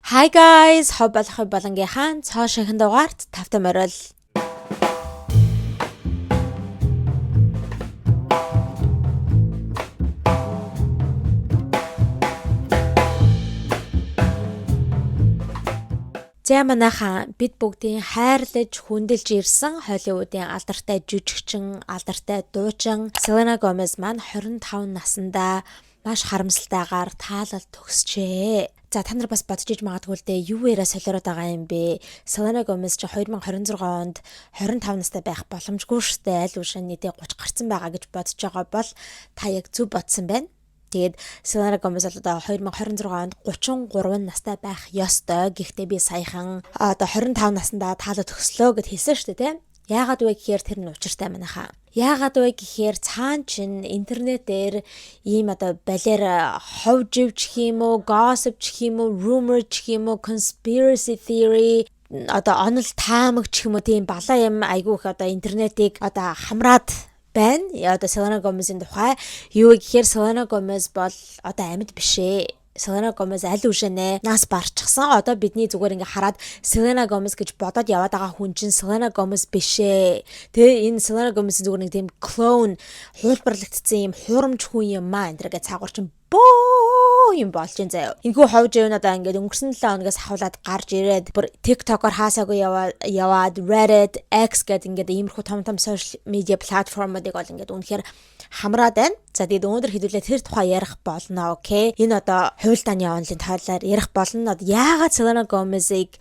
Hi guys, хоббалах болонгийнхаа цоо шинхэн дугаарт тавтай морил. За манайхаа бид бүгдийн хайрлаж хүндэлж ирсэн Холливуудын алдартай жүжигчин, алдартай дуучин Selena Gomez маань 25 наснда маш харамсалтайгаар таалал төгсчээ. За та нар бас бодож иж магадгүй л дээ юу яриа солиороод байгаа юм бэ? Selena Gomez чи 2026 онд 25 настай байх боломжгүй штэ, аль ушаа нийтээ 30 гарсан байгаа гэж бодож байгаа бол та яг зөв бодсон байна. Тэгээд Selena Gomez одоо 2026 онд 33 настай байх ёстой. Гэхдээ би саяхан одоо 25 наснда таалал төгслөө гэд хэлсэн штэ тий. Яагаад вэ гэхээр тэр нь учиртай манайхаа. Яагаад вэ гэхээр цаан чин интернетээр ийм одоо балер хов живч юм уу, gossip ч юм уу, rumor ч юм уу, conspiracy theory одоо онол таамаг ч юм уу тийм балаа юм айгүйх одоо интернетийг одоо хамраад байна. Одоо Selena Gomez-ийн тухай юу гэхээр Selena Gomez бол одоо амьд биш ээ. Selena Gomez аль үшэнэ нас барчихсан. Одоо бидний зүгээр ингээ хараад Selena Gomez гэж бодоод яваад байгаа хүн чинь Selena Gomez биш ээ. Тэгээ энэ Selena Gomez зүгээр нэг тийм clone хуулбарлагдсан юм хурамч хүн юм маа энэ гэж цаагуур чинь боо юм болж энэ заяа. Инхүү ховж явна одоо ингээд өнгөрсөн 7 хоногоос хавлаад гарч ирээд бүр TikTok-оор хаасаагүй яваад Reddit, X гэдэг ингээд иймэрхүү том social media платформуудыг бол ингээд үнэхээр хамраад байна. За тэгээд өнөөдөр хэдүүлээ тэр тухай ярих болно, окей. Энэ одоо хуйлдааны онлын тойлоор ярих болно. Одоо яагаад Selena Gomez-ыг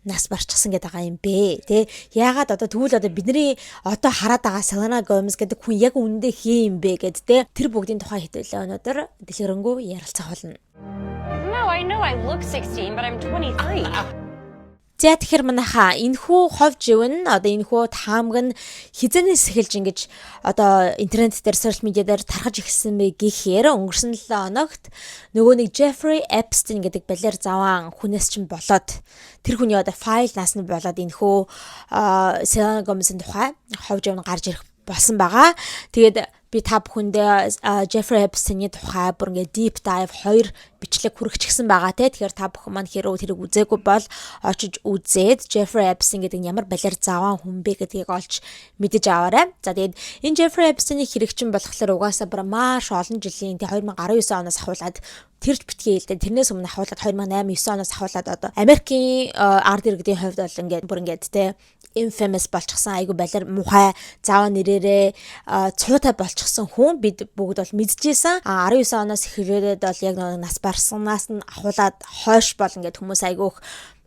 нас барчихсан гэдэг байгаа юм бэ? Тэ яагаад одоо тэгвэл одоо бидний одоо хараад байгаа Selena Gomez гэдэг хүн яг үнэндээ хээ юм бэ гэд тэ тэр бүгдийн тухай хэдүүлээ өнөөдөр дэлгэрэнгүй ярилцах болно. No, I know I look 16 but I'm 23. За тэгэхээр манайхаа энэхүү хов живэн одоо энэхүү таамаг нь хизэнээс эхэлж ингэж одоо интернет дээр social media дээр тархаж эхэлсэн бэ гэхээр өнгөрсөн 7 хоногт нөгөө нэг Jeffrey Epstein гэдэг балер заван хүнээс чинь болоод тэр хүний одоо файл наасны болоод энэхүү Selena Gomez-ийн тухай хов живэн гарч ирэх болсон байгаа. Тэгээд би та бүхэндээ Jeffrey Epstein-ийн тухай бүр ингээ deep dive 2 бичлэг хүргэчихсэн байгаа те. Тэгэхээр та бүхэн маань хэрэг тэрийг үзээгүй бол очиж үзээд Jeffrey Epstein гэдэг нь ямар балер заван хүн бэ гэдгийг олж мэдэж аваарай. За тэгээд энэ Jeffrey Epstein-ийн хэрэгчин болохоор угаасаа бүр маш олон жилийн 2019 оноос ахуулаад тэрч битгий хэлдэг. Тэрнээс өмнө ахуулаад 2008-9 оноос ахуулаад одоо Америкийн ард иргэдийн хувьд бол ингээд бүр ингээд те infamous болчихсон айгу балер мухай заваа нэрээрээ цуутай болчихсон хүн бид бүгд бол мэдчихсэн. 19 оноос эхлээд бол яг нэг нас барснаас нь ахуулаад хойш бол ингээд хүмүүс айгуух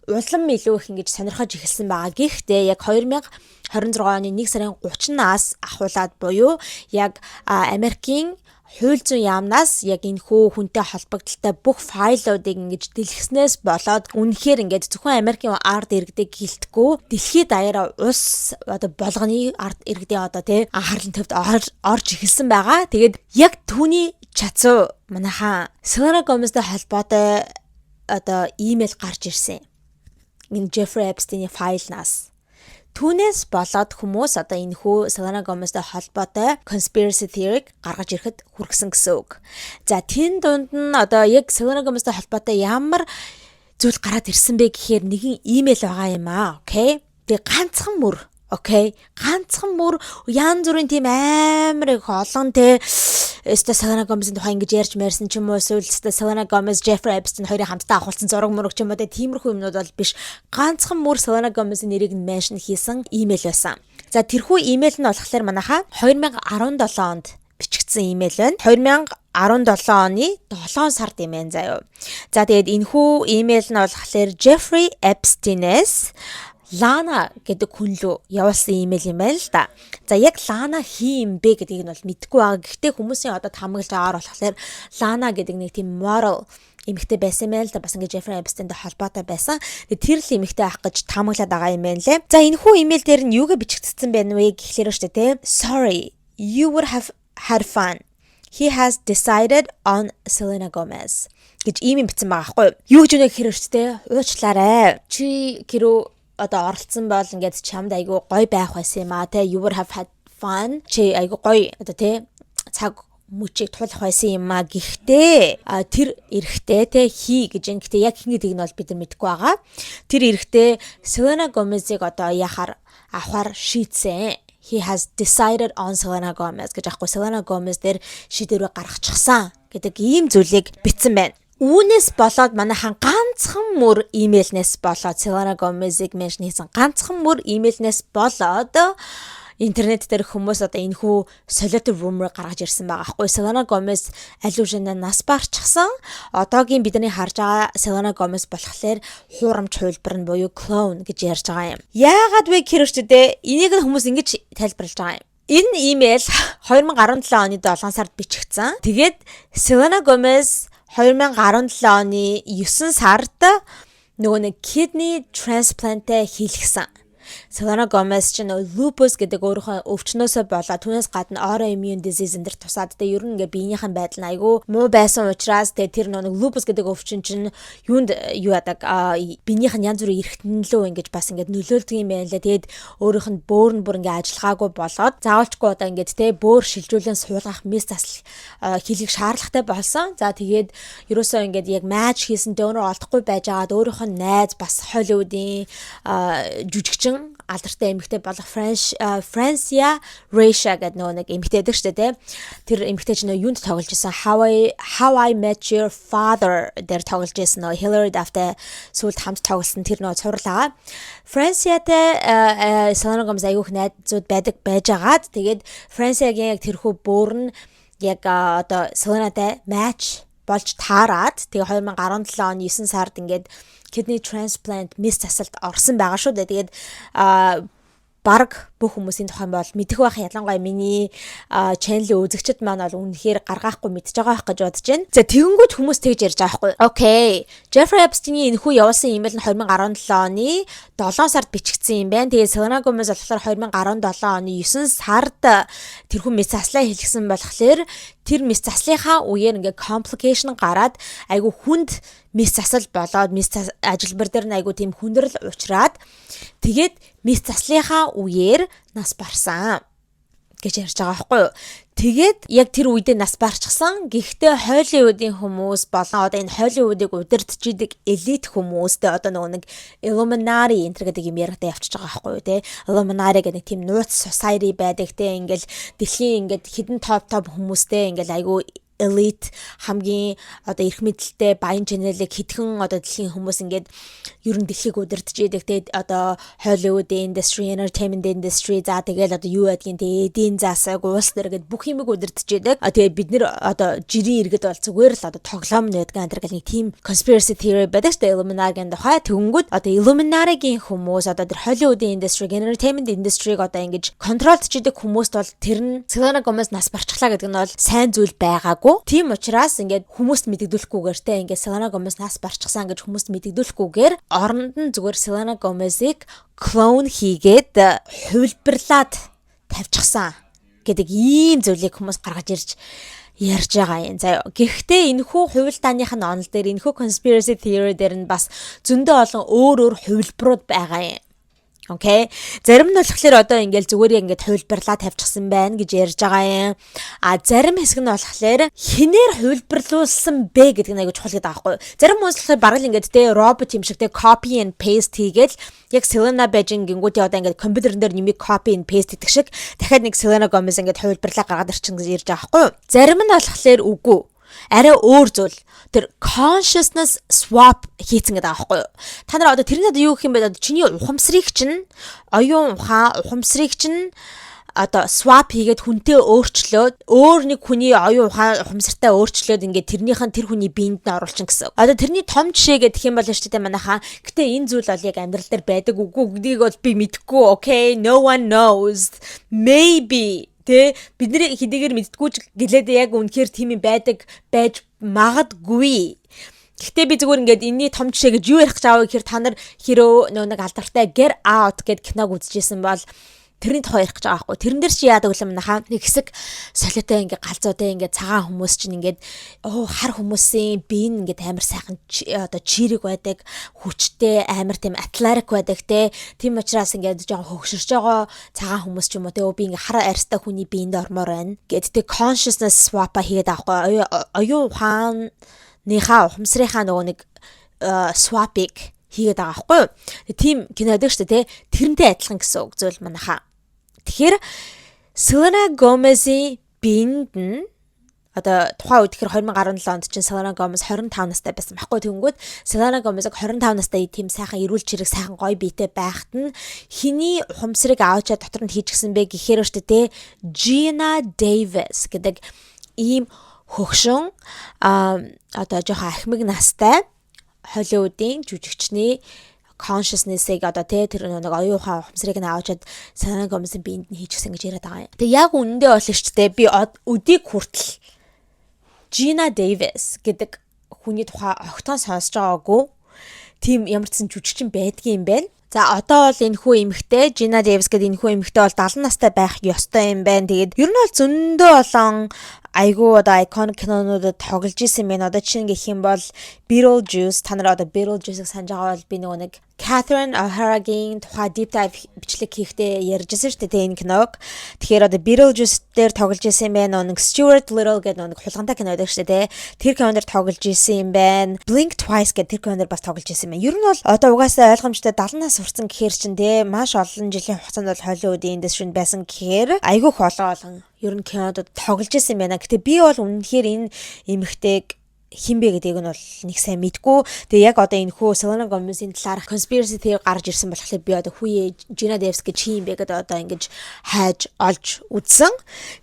улам илүү их ингэж сонирхож эхэлсэн байгаа. Гэхдээ яг 2026 оны 1 сарын 30-наас ахуулаад буюу яг Америкийн хууль зүйн яамнаас яг энэ хүнтэй холбогдолтой бүх файлуудыг ингэж дэлгэснээс болоод үнэхээр ингэж зөвхөн Америкийн ард иргэдэг гэлтгүү дэлхийд даяараа улс одоо болгоны ард иргэдийн одоо тий анхаарлын төвд орж эхэлсэн байгаа. Тэгээд яг түүний чацуу манайхаа Selena Gomez-тэй холбоотой одоо имэйл гарч ирсэн. Энэ Jeffrey Epstein-ийн файлнаас түүнээс болоод хүмүүс одоо энэхүү Selena Gomez-тэй холбоотой conspiracy theory гаргаж ирэхэд хүргэсэн гэсэн үг. За тэн дунд нь одоо яг Selena Gomez-тэй холбоотой ямар зүйл гараад ирсэн бэ гэхээр нэгэн имэйл байгаа юм аа. Окей. Тэгээ ганцхан мөр. Окей. Ганцхан мөр янз бүрийн тийм амар их олон те Selena Gomez-ийн тухай ингэж ярьж мэрсэн ч юм уу эсвэл Selena Gomez, Jeffrey Epstein хоёрын хамтдаа авахулсан зураг мөрөг ч юм уу тиймэрхүү юмнууд бол биш. Ганцхан мөр Selena Gomez-ийн нэрийг нь меншн хийсэн имэйл байсан. За тэрхүү имэйл нь болохоор манайхаа 2017 онд бичигдсэн имэйл байна. 2017 оны 7 сард юм байна заяа. За тэгээд энэхүү имэйл нь болохоор Jeffrey Epstein-ээс Lana гэдэг хүн лөө явуулсан имэйл юм байна л да. За яг Lana хин юм бэ гэдгийг нь бол мэдэхгүй байгаа. Гэхдээ хүмүүсийн одоо тамаглаж байгаагаар болохоор Lana гэдэг нэг тийм moral эмэгтэй байсан мэн л да. Бас ингээ Jeffrey Epstein-тэй холбоотой байсан. Тэр л эмэгтэй авах гэж тамаглаад байгаа юм байна лээ. За энэхүү имэйл дээр нь юугээ бичигдсэн байна вэ гэхлээр штэ тий. Sorry, you would have had fun. He has decided on Selena Gomez гэж ийм юм бичсэн байгаа байхгүй юу? Юу гэж үнэ гэхээр штэ тий. Уучлаарай. Чи гэрөө одоо оролцсон бол ингээд чамд айгу гоё байх байсан юм аа те. You would have had fun. Чи айгу гоё одоо те цаг мөчийг тулах байсан юм а. Гэхдээ тэр эрэхтэй те хий гэж юм. Гэхдээ яг хин гэдгийг нь бол бид нар мэдэхгүй байгаа. Тэр эрэхтэй Selena Gomez-ийг одоо авахар шийдсэн. He has decided on Selena Gomez гэж аахгүй Selena Gomez дээр шийдвэрээ гаргачихсан гэдэг ийм зүйлийг бичсэн байна. Үүнээс болоод манайхан ганцхан мөр имэйлнээс болоод Selena Gomez-ийг меншн хийсэн ганцхан мөр имэйлнээс болоод интернет дээр хүмүүс одоо энэхүү солиотор rumor гаргаж ирсэн байгаа байхгүй Selena Gomez алужина нас барчихсан. Одоогийн бидний харж байгаа Selena Gomez болохоор хуурамч хувилбар нь буюу clone гэж ярьж байгаа юм. Яагаад вэ хэрвчдээ энийг нь хүмүүс ингэж тайлбарлаж байгаа юм. Энэ имэйл 2017 оны 7 сард бичигдсэн. Тэгээд Selena Gomez 2017 оны 9 сард нөгөө нэг kidney transplant-тэй хийлгсэн. Selena Gomez ч lupus гэдэг өөрийнхөө өвчнөөсөө болоод түүнээс гадна autoimmune disease энэ төр тусаад тэ ер нь ингээ биенийхэн байдал нь айгүй муу байсан учраас тэ тэр нэг lupus гэдэг өвчин чинь юунд юу яадаг биенийх нь янз бүрийн эргэтнэлөө ингэж бас ингээ нөлөөлдөг юм байна лээ. Тэгээд өөрийнх нь бөөр нь бүр ингээ ажиллагаагүй болоод заавалчгүй одоо ингээ тэ бөөр шилжүүлэн суулгах мис засал хийлгэх шаардлагатай болсон. За тэгээд ерөөсөө ингээ яг матч хийсэн донор олдохгүй байжгаад өөрийнх нь найз бас Hollywood-ийн жүжигчин алдартай эмэгтэй болох Francia Raisha гэдэг нэг эмэгтэй байдаг шүү дээ. Тэр эмэгтэй ч юунд тоглож исэн How I Met Your Father дээр тоглож исэн Hillary Duff-тай сүүлд хамт тоглосон тэр цувралаа. Francia-тай Selena Gomez аюух найзууд байжгаад тэгээд Francia-гийн яг тэрхүү бөөр нь яг одоо Selena-тай матч болж таарад тэгээ 2017 оны 9 сард ингээд kidney transplant мис засалд орсон байгаа шүү дээ. Тэгээд баг бүх хүмүүсийн тухайн бол мэдэх байх ялангуяа миний channel-ийн үзэгчид маань бол үнэхээр гаргаахгүй мэдж байгаа байх гэж бодож байна. За тэгэнгүүт хүмүүс тэгж ярьж байгаа байхгүй. Окей. Jeffrey Epstein-ийн энэхүү явуулсан имэйл нь 2017 оны 7 сард бичигдсэн юм байна. Тэгээд Selena Gomez болохоор 2017 оны 9 сард тэрхүү мис заслаа хэлгсэн болохоор тэр мис заслынхаа үеэр ингээ complication гараад айгу хүнд мис засал болоод мис ажилбар дээр нь айгу тийм хүндрэл уучраад тэгээд мис заслынхаа үеэр нас барсан гэж ярьж байгаа байхгүй юу. Тэгээд яг тэр үедээ нас барчихсан. Гэхдээ Hollywood-ийн хүмүүс болон одоо энэ Hollywood-ыг удирдах идэг элит хүмүүстэй одоо нэг Illuminati энэ гэдэг юм яригдаа явчихж байгаа байхгүй юу те. Illuminati гэдэг тийм нууц society байдаг те. Ингээл дэлхийн ингээд хідэн топ хүмүүстэй ингээл айгүй elite хамгийн одоо эрх мэдэлтэй баян чанарыг хитгэн одоо дэлхийн хүмүүс ингээд ер нь дэлхийг удирдах идэг те одоо Hollywood industry, entertainment industry за тэгэл одоо юу байдгийг те эдийн засаг улс төр гэдэг бүх юмыг удирдах идэг. Тэгээ бид нэр одоо жирийн иргэд бол зүгээр л одоо тоглоом нэгдэг энэ гэх нэг team conspiracy theory байдаг шүү дээ Illuminati-гийн тухай. Тэгэнгүүт одоо Illuminati-гийн хүмүүс одоо тэр Hollywood industry, entertainment industry-г одоо ингэж контролдж идэг хүмүүст бол тэр нь Selena Gomez нас барчихлаа гэдэг нь бол сайн зүйл байгаагүй. Тийм учраас ингээд хүмүүст мэдэгдүүлэхгүйгээр те ингээд Selena Gomez нас барчихсан гэж хүмүүст мэдэгдүүлэхгүйгээр оронд нь зүгээр Selena Gomez-ийг clone хийгээд хувилбарлаад тавьчихсан гэдэг ийм зүйлийг хүмүүс гаргаж ирж ярьж байгаа юм. За гэхдээ энэхүү хувилтааных нь онол дээр энэхүү conspiracy theory дээр нь бас зөндөө олон өөр хувилбарууд байгаа юм. Окей. Зарим нь болохоор одоо ингээл зүгээр ингээд хувилбарлаа тавьчихсан байна гэж ярьж байгаа юм. Зарим хэсэг нь болохоор хинээр хувилбарлуулсан бэ гэдэг нь айгу чухал гэдэг аахгүй. Зарим хүмүүс болохоор бараг л ингээд те робот юм шиг те copy and paste хийгээл яг Selena Gomez гингүүтээ одоо ингээд компьютерн дээр нэмийг copy and paste гэдэг шиг дахиад нэг Selena Gomez ингээд хувилбарлаа гаргаад ирчин гэж ярьж байгаа аахгүй. Зарим нь болохоор үгүй. Арай өөр зүйл. Тэр consciousness swap хийцэн гэдэг аахгүй юу. Та нар одоо тэрний одоо юу гэх юм бэ? Чиний ухамсарыг чинь оюун ухамсарыг чинь одоо swap хийгээд хүнтэй өөрчлөөд өөр нэг хүний оюун ухамсартай өөрчлөөд ингээд тэрнийхэн тэр хүний биед нь оруулчин гэсэн. Одоо тэрний том жишээ гэх юм бол шүү дээ манайхаа. Гэтэ энэ зүйл бол яг амьдрал дээр байдаг үгүй гэдгийг бол би мэдэхгүй. Okay, no one knows. Maybe тэ бидний хэдийгээр мэддггүй ч гэлээд яг үнэхээр тийм юм байж магадгүй. Гэхдээ би зүгээр ингээд энэний том жишээ гэж юу ярих гэж аваа гэхээр та нар хиро нэг алдартай Get Out гэдэг киног үзчихсэн бол Тэрний тухай ярих гэж байгаа байхгүй. Тэрэн дээр чи яадаг юм нахаа нэг хэсэг солиотой ингээ галзуутай ингээ цагаан хүмүүс чинь ингээд хар хүмүүсийн бие нь ингээд амар сайхан одоо чирэг байдаг, хүчтэй, амар тийм атлетик байдаг те. Тийм учраас ингээд жоохон хөгшөрч байгаа цагаан хүмүүс ч юм уу те би ингээ хар арьстай хүний биеинд ормоор байна. Гэт тэг consciousness swap хийгээд байгаа байхгүй. Оюун ухааныхаа ухамсарынхаа нөгөө нэг swap-ыг хийгээд байгаа байхгүй. Тийм кинодаг шүү дээ те. Тэрнтэй адилхан гэсэн үг зүйл манайхаа. Тэгэхээр Selena Gomez-ийн биенд нь одоо тухайн үед тэгэхээр 2017 онд чинь Selena Gomez 25 настай байсан байхгүй. Тэнгүүд Selena Gomez-ыг 25 настай тийм сайхан эрүүл чирэг сайхан гоё биетэй байхад нь хиний ухамсарыг аваачаа дотор нь хийчихсэн бэ гэхээр шүү дээ Gina Davis гэдэг ийм хөгшин одоо жоохон ахмиг настай Холливуудын жүжигчний consciousness-ыг одоо тэр нэг оюун ухаан ухамсарыг нь аваачаад Selena Gomez-ийн биенд нь хийчихсэн гэж яриад байгаа юм. Тэгээ яг үнэндээ бол шүү дээ би өдийг хүртэл Gina Davis гэдэг хүний тухай огтхон сонсож байгаагүй. Тийм ямар ч жүжигчин байдгийн юм байна. За одоо бол энэ хүү эмэгтэй Gina Davis гэдэг энэ хүү эмэгтэй бол 70 настай байх ёстой юм байна. Тэгээд ер нь бол зөндөө олон айгуу одоо iconic кинонуудад тоглож исэн юм байна. Одоо чинь гэх юм бол Beetlejuice та нар одоо Beetlejuice-ыг санаж байгаа бол би нөгөө нэг Catherine O'Hara-гийн тухай deep dive бичлэг хийхдээ ярьжсэн шүү дээ энэ киног. Тэгэхээр одоо Beetlejuice дээр тоглож исэн юм байна. Нэг Stuart Little гэдэг нэг хулгантай кино байдаг шүү дээ. Тэр кинонд тоглож исэн юм байна. Blink Twice гэдэг тэр кинонд бас тоглож исэн юм байна. Ер нь бол одоо угаасаа ойлгомжтой 70 нас хүрсэн гэхээр чинь те маш олон жилийн хугацаанд бол Hollywood-ийн индастри байсан гэхээр айгүй их олон ер нь кинодод тоглож исэн юм байна. Гэтэ би бол үнэхээр энэ эмэгтэйг хинбэ гэдгийг нь бол нэг сайн мэдгүй. Тэгээ яг одоо энэ хүү Selena Gomez-ийн талаарх conspiracy theory гарч ирсэн болохоор би одоо хүүе Gina Davis гэж чи юм бэ гэдэг одоо ингэж хайж олж үзсэн.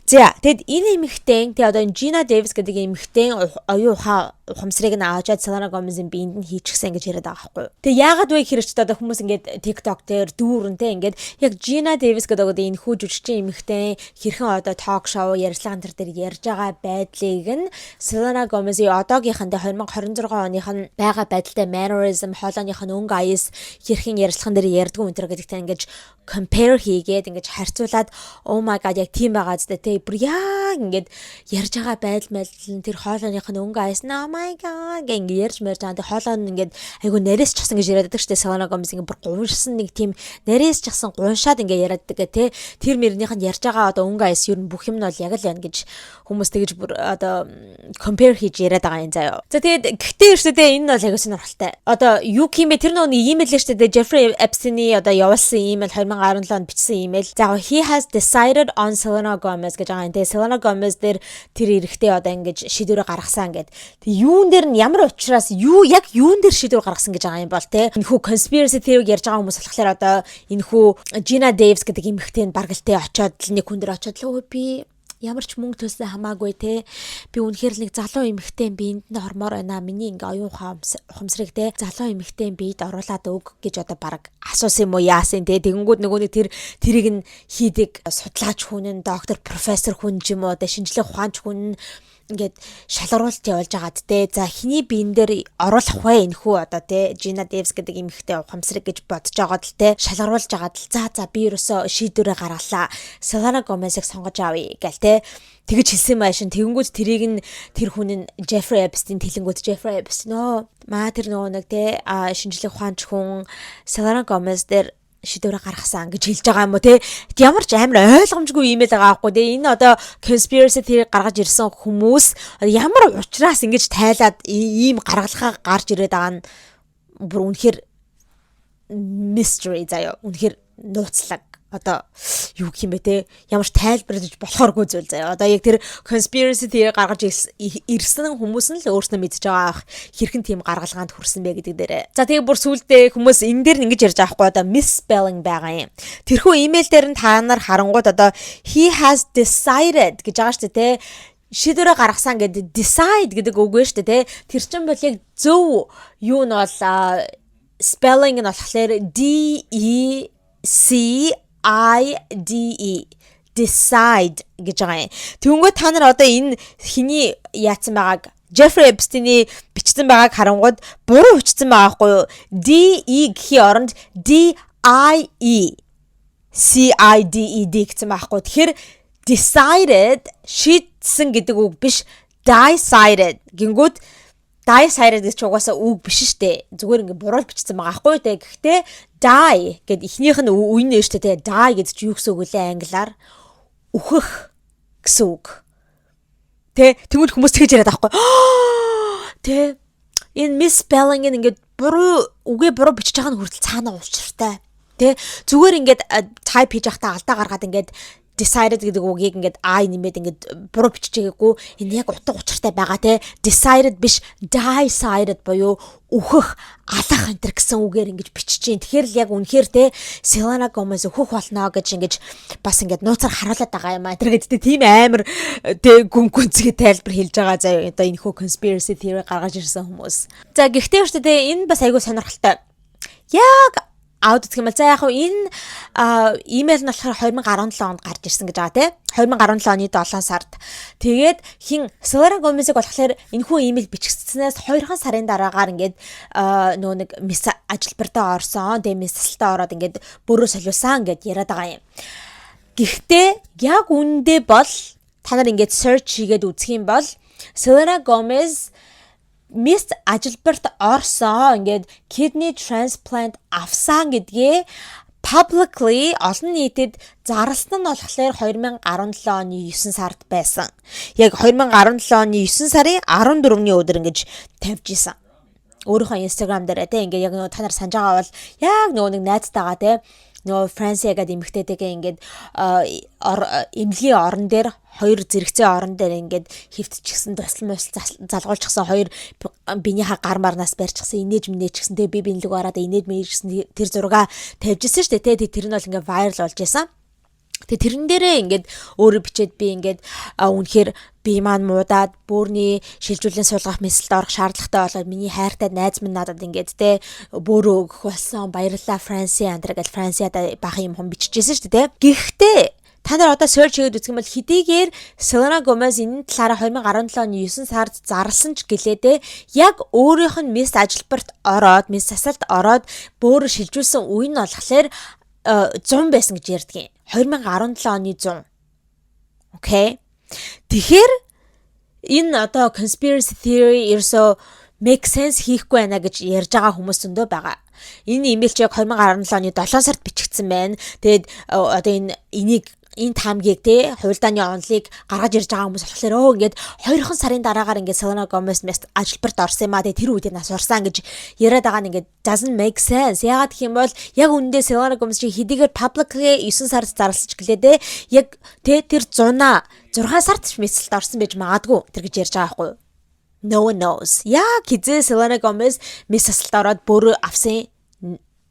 За тэгэд энэ эмэгтэй тэгээ одоо энэ Gina Davis гэдэг эмэгтэй оюун ухамсарыг нь аваачаад Selena Gomez-ийн биеинд нь хийчихсэн гэж яриад байгаа байхгүй юу. Тэгээ яагаад вэ гэхээр ч одоо хүмүүс ингээд TikTok дээр дүүрэнтэй ингээд яг Gina Davis гэдэг одоо энэ хүү жүжигчин эмэгтэй хэрхэн одоо talk show ярилцлаган дээр ярьж байгаа байдлыг нь Selena Gomez-ийн одоогийнхан 2026 оных нь байгаа байдалтай mannerism хоолойных нь өнгө аяс хэрхэн ярилцлаган дээр ярьдгүй өнтер гэдэгтэй ингээд compare хийгээд ингээд харьцуулаад oh my god яг тийм байгаа зү тэ бүр яг ингээд ярьж байгаа байдал нь тэр хоолойных нь өнгө аяс oh my god гэнг ярьж мэрж байгаа. Тэг хоолой нь ингээд айгу нарийнс чсан гэж яриад байдаг шүү дээ. Selena Gomez ингээд бүр гуншсан нэг тийм нарийнс чсан гуншаад ингээд яриад байгаа тэ тэр мөрнийх нь ярьж байгаа одоо өнгө аяс ер нь бүх юм нь бол яг л байна гэж хүмүүс тэгж бүр одоо compare хийж яриад байгаа юм заяа. За тэгээд гэхдээ шүү дээ энэ нь бол айгу сонирхолтой. Одоо юу гэмэ тэр нэг имэйл л шүү дээ Jeffrey Epstein-ий одоо явуулсан имэйл 2017 онд бичсэн имэйл. За he has decided on Selena Gomez гэж байгаа юм. Тэгээ Selena Gomez дээр тэр эрэхтэй одоо ингэж шийдвэрээ гаргасан гэд. Тэг юун дээр нь ямар учраас юун дээр шийдвэр гаргасан гэж байгаа юм бол те. Энэ хүү conspiracy theory ярьж байгаа хүмүүс болохоор одоо энэ хүү Gina Davis гэдэг эмэгтэй нь баргалтай очоод л нэг хүн дээр очоод л би ямар ч мөнгө төлсөн хамаагүй те би үнэхээр нэг залуу эмэгтэй биеинд нь хормоор байна. Миний ингээ оюун ухамсарыг те залуу эмэгтэй биед оруулаад өг гэж одоо баг асуусан юм уу яасан те тэгэнгүүт нөгөө нэг тэрийг нь хийдэг судлаач хүн нь доктор профессор хүн ч юм уу одоо шинжлэх ухаанч хүн ингээд шалгаруулалт явуулж агаад те за хиний биен дээр оруулах вэ энэ хүү одоо те Gina Davis гэдэг эмэгтэй ухамсарыг гэж бодож агаад л те шалгаруулж агаад л за би ерөөсөө шийдвэрээ гаргалаа Selena Gomez-ыг сонгож авъя гэл те тэгэж хэлсэн байшин тэгэнгүүт тэрийг нь тэр хүн нь Jeffrey Epstein тэлэнгүүт Jeffrey Epstein тэр нөгөө нэг те шинжлэх ухаанч хүн Selena Gomez дээр шийдвэрээ гаргасан гэж хэлж байгаа юм уу те ямар ч амар ойлгомжгүй имэйл байгаа байхгүй те энэ одоо conspiracy theory гаргаж ирсэн хүмүүс ямар учраас ингэж тайлаад ийм гаргалгаа гарч ирээд байгаа нь бүр үнэхээр mystery заяа үнэхээр нууцлаг одоо юу гэх юм бэ те ямар ч тайлбарлаж болохооргүй зүйл заяа одоо яг тэр conspiracy theory гаргаж ирсэн хүмүүс нь л өөрснөө мэдж байгаа хэрхэн тийм гаргалгаанд хүрсэн бэ гэдэг дээрээ за тэгээ бүр сүулдэ хүмүүс энэ дээр ингэж ярьж байгаа хгүй одоо misspelling байгаа юм тэрхүү имэйл дээр нь та нар харангууд одоо he has decided гэж байгаа шүү дээ те шийдвэрээ гаргасан гэдэг decide гэдэг үг вэ шүү дээ те тэр чинь бол яг зөв юу нь бол spelling нь болохоор DECIDE decide гэж байгаа юм. Тэгвэл та нар одоо энэ хиний яатсан байгааг Jeffrey Epstein-ий бичсэн байгааг харангууд буруу бичсэн байгаа хгүй юу? DE гэхийн оронд DIE CIDED гэсэн байхгүй. Тэгэхээр decided шийдсэн гэдэг үг биш, decided гингүүд decided гэж угаасаа үг биш штэ. Зүгээр ингээ буруул бичсэн байгаа байхгүй те. Гэхдээ die гэд эхнийх нь үе нэ штэ те. Die гэдэг чи юу гэсэн үг вэ англиар? Үхэх гэсэн үг. Тэ тэгвэл хүмүүс тэгж яриад байхгүй. Тэ энэ misspelling ингээд үгээ буруу бичиж байгаа нь хүртэл цаанаа уучртай. Тэ зүгээр ингээд type хийж байхдаа алдаа гаргаад ингээд decided гэдэг үгийг ингээд I нэмээд ингээд буруу биччихээгүй энэ яг утга учиртай байгаа те. Decided биш decided буюу үхэх, алах энэ гэсэн үгээр ингэж биччихээн. Тэгэхээр л яг үнэхээр те Selena Gomez өөхөх болно гэж ингэж бас ингэж нууцаар харуулад байгаа юм а. Тэр гэдэг тийм амар те гүнзгий тайлбар хэлж байгаа заа. Одоо энэ хөө conspiracy theory гаргаж ирсэн хүмүүс. За гэхдээ өөртөө те энэ бас айгүй сонирхолтой. Яг аудит гэмэл за яг энэ имэйл нь болохоор 2017 онд гарч ирсэн гэж байгаа тий 2017 оны 7 сард тэгээд хин Selena Gomez-ыг болохоор энэхүү имэйл бичигдсэнээс 2 сарын дараагаар ингээд нөгөө нэг мис ажилбартаа орсон тэгээд мисэлтээ ороод ингээд бөрөө солиулсан гэд яриад байгаа юм. Гэхдээ яг үндэ бол та нар ингээд search хийгээд үзэх юм бол Selena Gomez мис ажилбарт орсон ингээд kidney transplant авсан гэдгээ publicly олон нийтэд зарласан нь болохоор 2017 оны 9 сард байсан. Яг 2017 оны 9 сарын 14-ний өдөр ингэж тавьж исэн. Өөрийнхөө Instagram дээр те ингээд яг нөгөө та нар санаж байгаа бол яг нөгөө нэг найзтайгаа те нөгөө Франси гэдэг эмэгтэйтэйгээ ингээд эмнэлгийн орон дээр хоёр зэрэгцээ орон дээр ингээд хөвтчихсэн туслан залгуулчихсан хоёр биенийхээ гар марнаас барьчихсан инээж минэж гэсэн тэгээ би бинлэг ороод инээд минэж гэсэн тэр зураг тавьжсэн шүү дээ тэгээ тэр нь бол ингээд вайрал болж байсан. Тэгээ тэрэн дээрээ ингээд өөрөө бичээд би ингээд үнэхээр би маань муудаад бөөрний шилжүүлэн суулгах мэсэлд орох шаардлагатай болоод миний хайртай найз минь надад ингээд те бөөрөө өгөх болсон баярлалаа Франси антер гэж Франсиада бах юм хом биччихсэн шүү дээ. Гэхдээ та нар одоо search хийгээд үзэх юм бол хэдийгээр Selena Gomez энэ талаараа 2017 оны 9 сард зарласан ч гэлээдээ яг өөрийнх нь мис ажилбарт ороод мис засалд ороод бөөрө шилжүүлсэн үе нь болохоор 100 байсан гэж ярьдгийн. 2017 оны 100. Окей. Тэгэхээр энэ одоо conspiracy theory ерөөсөө make sense хийхгүй байна гэж ярьж байгаа хүмүүс зөндөө байгаа. Энэ имэйл чи яг 2017 оны 7 сард бичигдсэн байна. Тэгээд одоо энэ таамгийг те хувилдааны онлыг гаргаж ирж байгаа хүмүүс болохоор ингээд 2 сарын дараагаар ингээд Selena Gomez ажилбарт орсон юм а тэр үед нас урсан гэж яриад байгаа нь ингээд doesn't make sense. Яагаад гэх юм бол яг үндэ Selena Gomez чи хэдийгээр publicly 9 сард зарлаж гэлээ яг те тэр 6 сард ч месэлд орсон байж магадгүй тэр гэж ярьж байгаа байхгүй юу? No one knows. Яг хизээ Selena Gomez месэлд ороод бөөрөө авсан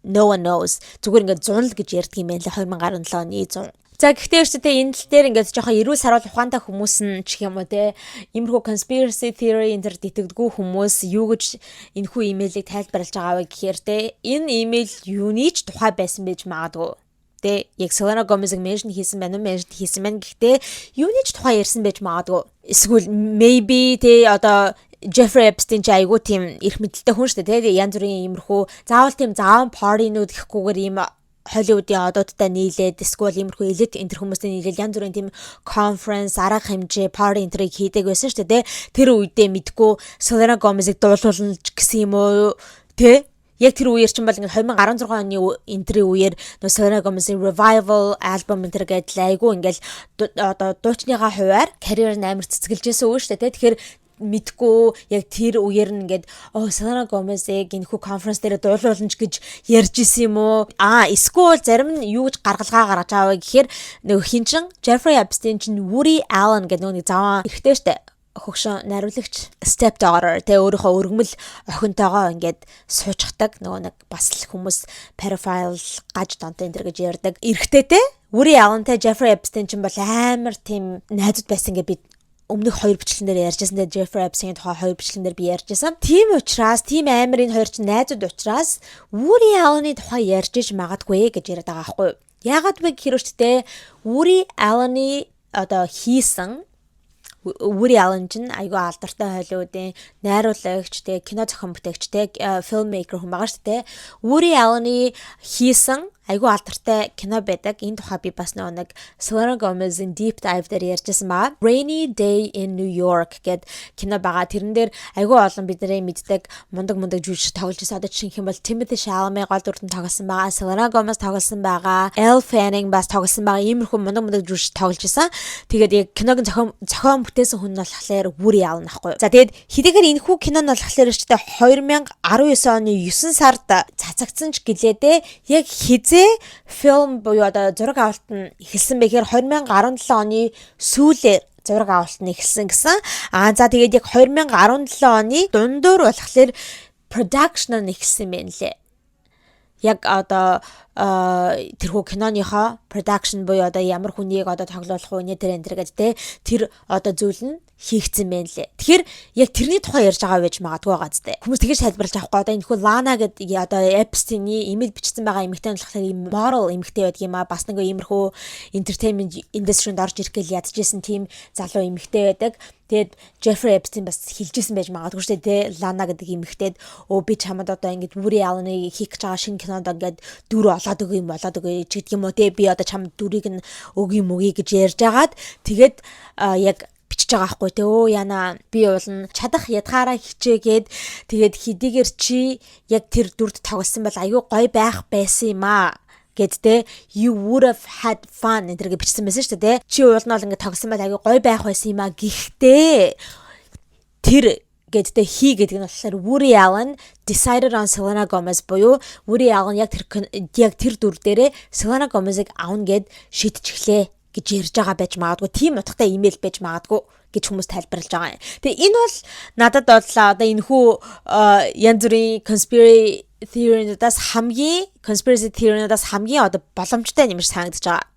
no one knows. Зүгээр ингээд 100 л гэж ярьдаг юм байна л 2017 оны 100. За гэхдээ өөртөө энэ тал дээр ингээд жоохон эрүүл саруул ухаантай хүмүүс нь ч юм уу те иймэрхүү conspiracy theory энэ төр итгэдэггүй хүмүүс юу гэж энэхүү имэйлийг тайлбарлаж байгаа вэ гэхээр те энэ имэйл юуны ч тухай байсан байж магадгүй те яг Selena Gomez-ыг меншн хийсэн байна уу меншн хийсэн байна гэхдээ юуны ч тухай ярьсан байж магадгүй эсвэл maybe те одоо Jeffrey Epstein ч айгуу тийм эрх мэдэлтэй хүн шүү дээ те янз бүрийн иймэрхүү заавал тийм заавал party-нууд гэхгүйгээр ийм Hollywood-ийн одуудтай нийлээд эсвэл иймэрхүү элит энтер хүмүүстэй нийлээд янз бүрийн тийм конференс, арга хэмжээ, party энтрийг хийдэг байсан шүү дээ. Тэр үедээ мэдгүй Selena Gomez-ыг дуулуулна гэсэн юм уу? Тэ? Яг тэр үеэр чинь бол 2016 оны энтрийн үеэр Selena Gomez-ийн Revival album энтер гэдэл айгу ингээл одоо дуучныхаа хуваар карьер нь амар цэцгэлжсэн үе шүү дээ. Тэгэхээр мэдгүй яг тэр үеэр нь ингээд Selena Gomez-ыг энэхүү конференс дээр дуулуулна ч гэж ярьж исэн юм уу? Эсвэл зарим нь юу гэж гаргалгаа гаргаж аваа гэхээр нөгөө хинчин Jeffrey Epstein чинь Woody Allen гэдэг нэг заван эрэгтэй штэ хөгшин найруулагч stepdaughter тэ өөрийнхөө өргөмөл охинтойгоо ингээд суучдаг нөгөө нэг бас л хүмүүс pedophile гаж донтой энэ гэж ярьдаг эрэгтэйтэй Woody Allenтэй Jeffrey Epstein чинь бол амар тийм найзууд байсан гэж би өмнөх хоёр бичлэн дээр ярьжсэн дээр Jeffrey Epstein-ийн тухай хоёр бичлэн дээр би ярьжсэн. Тийм учраас, тийм амирын хоёр ч найзууд учраас Woody Allen-ийн тухай ярьж иж магадгүй гэж яриад байгаа байхгүй юу? Яагаад вэ гэхээр өөртөө Woody Allen-ийн одоо хийсэн Woody Allen чинь айгүй алдартай Hollywood-ийн найруулагч, кино зохион бүтээгч, filmmaker хүн байгаа шүү дээ. Woody Allen-ийн хийсэн айгүй алдартай кино байдаг. Энэ тухай би бас нэг Selena Gomez-ийн Deep Dive дээр ярьжсэн ба. Rainy Day in New York гэд кино байгаа. Тэрэн дээр айгүй олон бидний мэддэг мундаг жүжигч тоглож байсан. Одоо жишээ нь бол Timothy Chalamet гол дүртэн тоглосон байгаа. Selena Gomez тоглосон байгаа. Elle Fanning бас тоглосон байгаа. Иймэрхүү мундаг жүжигч тоглож байсан. Тэгээд яг киног зохион бүтээсэн хүн нь болохоор Woody Allen ахгүй. За тэгээд хэдийгээр энэ хүү кино нь болохоор ч тэ 2019 оны 9 сард цацагдсан ч гэлээдээ яг хизээ фильм буюу одоо зураг авалт нь эхэлсэн бэхээр 2017 оны сүүлээр зураг авалт нь эхэлсэн гэсэн. За тэгээд яг 2017 оны дундуур болохоор production нь эхэлсэн байна лээ. Яг одоо тэрхүү киноныхоо production буюу одоо ямар хүнийг одоо тоглуулах уу нэ тэр гэж те тэр одоо зүйл нь хийгдсэн байна лээ. Тэгэхээр яг тэрний тухай ярьж байгаа байж магадгүй байгаа зү. Хүмүүс тэгэж тайлбарлаж авахгүй одоо энэ хүү Lana гэдэг одоо Epstein-ийн имэйл бичсэн байгаа эмэгтэй нь болохоор ийм moral эмэгтэй байдаг юм а. Бас нэг иймэрхүү entertainment industry-д орж ирэх гээл ядчихсэн тийм залуу эмэгтэй байдаг. Тэгээд Jeffrey Epstein бас хэлжсэн байж магадгүй шүү дээ. Lana гэдэг эмэгтэйд би чамд одоо ингэж Woody Allen-ыг хийх гэж байгаа шинэ кинонд ингээд дүр олоод өгье ч гэдэг юм уу те. Би одоо чамд дүрийг нь өгье гэж ярьж агаад тэгээд яг бичиж байгаа байхгүй те. Яна би уулна чадах ядгаараа хичээгээд тэгээд хэдийгээр чи яг тэр дүрд тоглосон бол аюу гой байх байсан юм аа гэдтэй you would have had fun энэ төрөг бичсэн байсан шүү дээ. Чи уулна бол ингэ тогсон бол аюу гой байх байсан юм аа. Гэхдээ тэр гэдтэй хий гэдэг нь болохоор Woody Allen decided on Selena Gomez буюу Woody Allen яг тэр дүр дээрээ Selena Gomez-ыг аавна гэд шийдчихлээ гэж ярьж байгаа байж магадгүй. Тийм утгатай имэйл байж магадгүй гэж хүмүүс тайлбарлаж байгаа юм. Тэгээ энэ бол надад бодлоо одоо энэ хүү янз бүрийн conspiracy theory-наас хамгийн одоо боломжтой юм шиг санагдаж байгаа.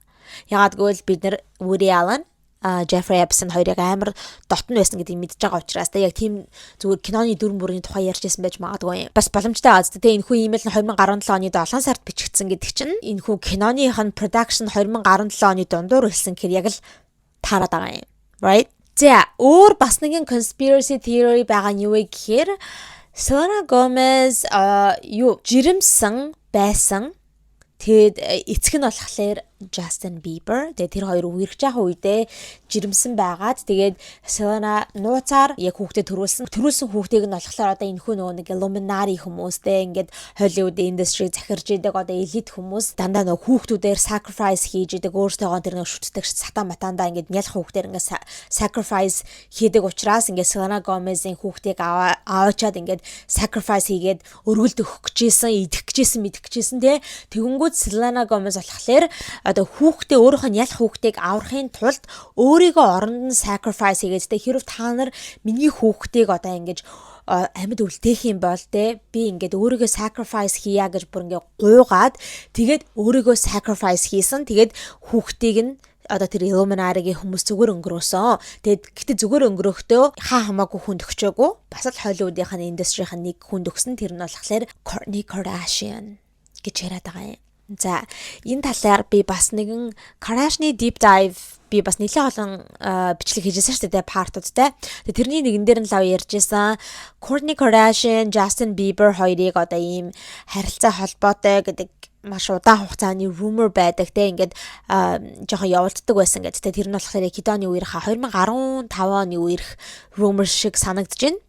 Ягаад гэвэл бид нар Woody Allen Jeffrey Epstein хоёрыг амар дотн байсан гэдгийг мэдж байгаа учраас яг тийм зүгээр киноны дүрм бүрийн тухай ярьж байсан байж магадгүй юм. Бас боломжтой аз тэ энэ хүү имэйл нь 2017 оны 7 сард бичигдсэн гэдэг чинь энэ хүү киноных нь production 2017 оны дундуур эхэлсэн гэхээр яг л таарад байгаа юм. Right? За өөр бас нэгэн conspiracy theory байгаа нь юу вэ гэхээр Selena Gomez жирэмсэн байсан. Тэгэд эцэг нь болохоор Justin Bieber. Тэгээд тэр хоёр үерхэж байгаа үедээ жирэмсэн байгаад тэгээд Selena нууцаар яг хүүхдээ төрүүлсэн хүүхдийг нь болохоор одоо энэ хүү нөгөө нэг Illuminati хүмүүстэй ингээд Hollywood industry захирж идэг одоо элит хүмүүс дандаа нөгөө хүүхдүүдээр sacrifice хийж идэг өөртөөгөө тэр нөгөө шүтдэг сатан матандаа ингээд нялх хүүхдээр ингээд sacrifice хийдэг учраас ингээд Selena Gomez-ийн хүүхдийг аваачаад ингээд sacrifice хийгээд өргөлд өгөх гэжсэн, идэх гэжсэн тий. Тэгэнгүүт Selena Gomez болохоор одоо хүүхдээ өөрийнхөө ялх хүүхдийг аврахын тулд өөрийгөө оронд нь sacrifice хийгээд хэрв та нар миний хүүхдийг одоо ингэж амьд үлдээх юм бол би ингээд өөрийгөө sacrifice хийя гэж бүр ингээд гуйгаад тэгээд өөрийгөө sacrifice хийсэн. Тэгээд хүүхдийг нь одоо тэр Illuminati-гийн хүмүүс зүгээр өнгөрөөсөн. Тэгээд гэтээ зүгээр өнгөрөхдөө хамаагүй хүнд өгчөөгүй. Бас л Hollywood-ийн industry-ийн нэг хүнд өгсөн. Тэр нь болохоор Kourtney Kardashian гэж яриад байгаа юм. За энэ талаар би бас нэгэн Kardashian deep dive би бас нэлээд олон бичлэг хийжсэн шүү дээ партуудтай. Тэгээ тэрний нэгэн дээр нь лав ярьжсэн Kourtney Kardashian, Justin Bieber хоёрыг одоо ийм харилцаа холбоотой гэдэг маш удаан хугацааны rumor байдаг те ингээд жоохон явуулдаг байсан гэдэг. Тэр нь болохоор Кидоны үеэрх 2015 оны үеэрх rumor шиг санагдаж байна.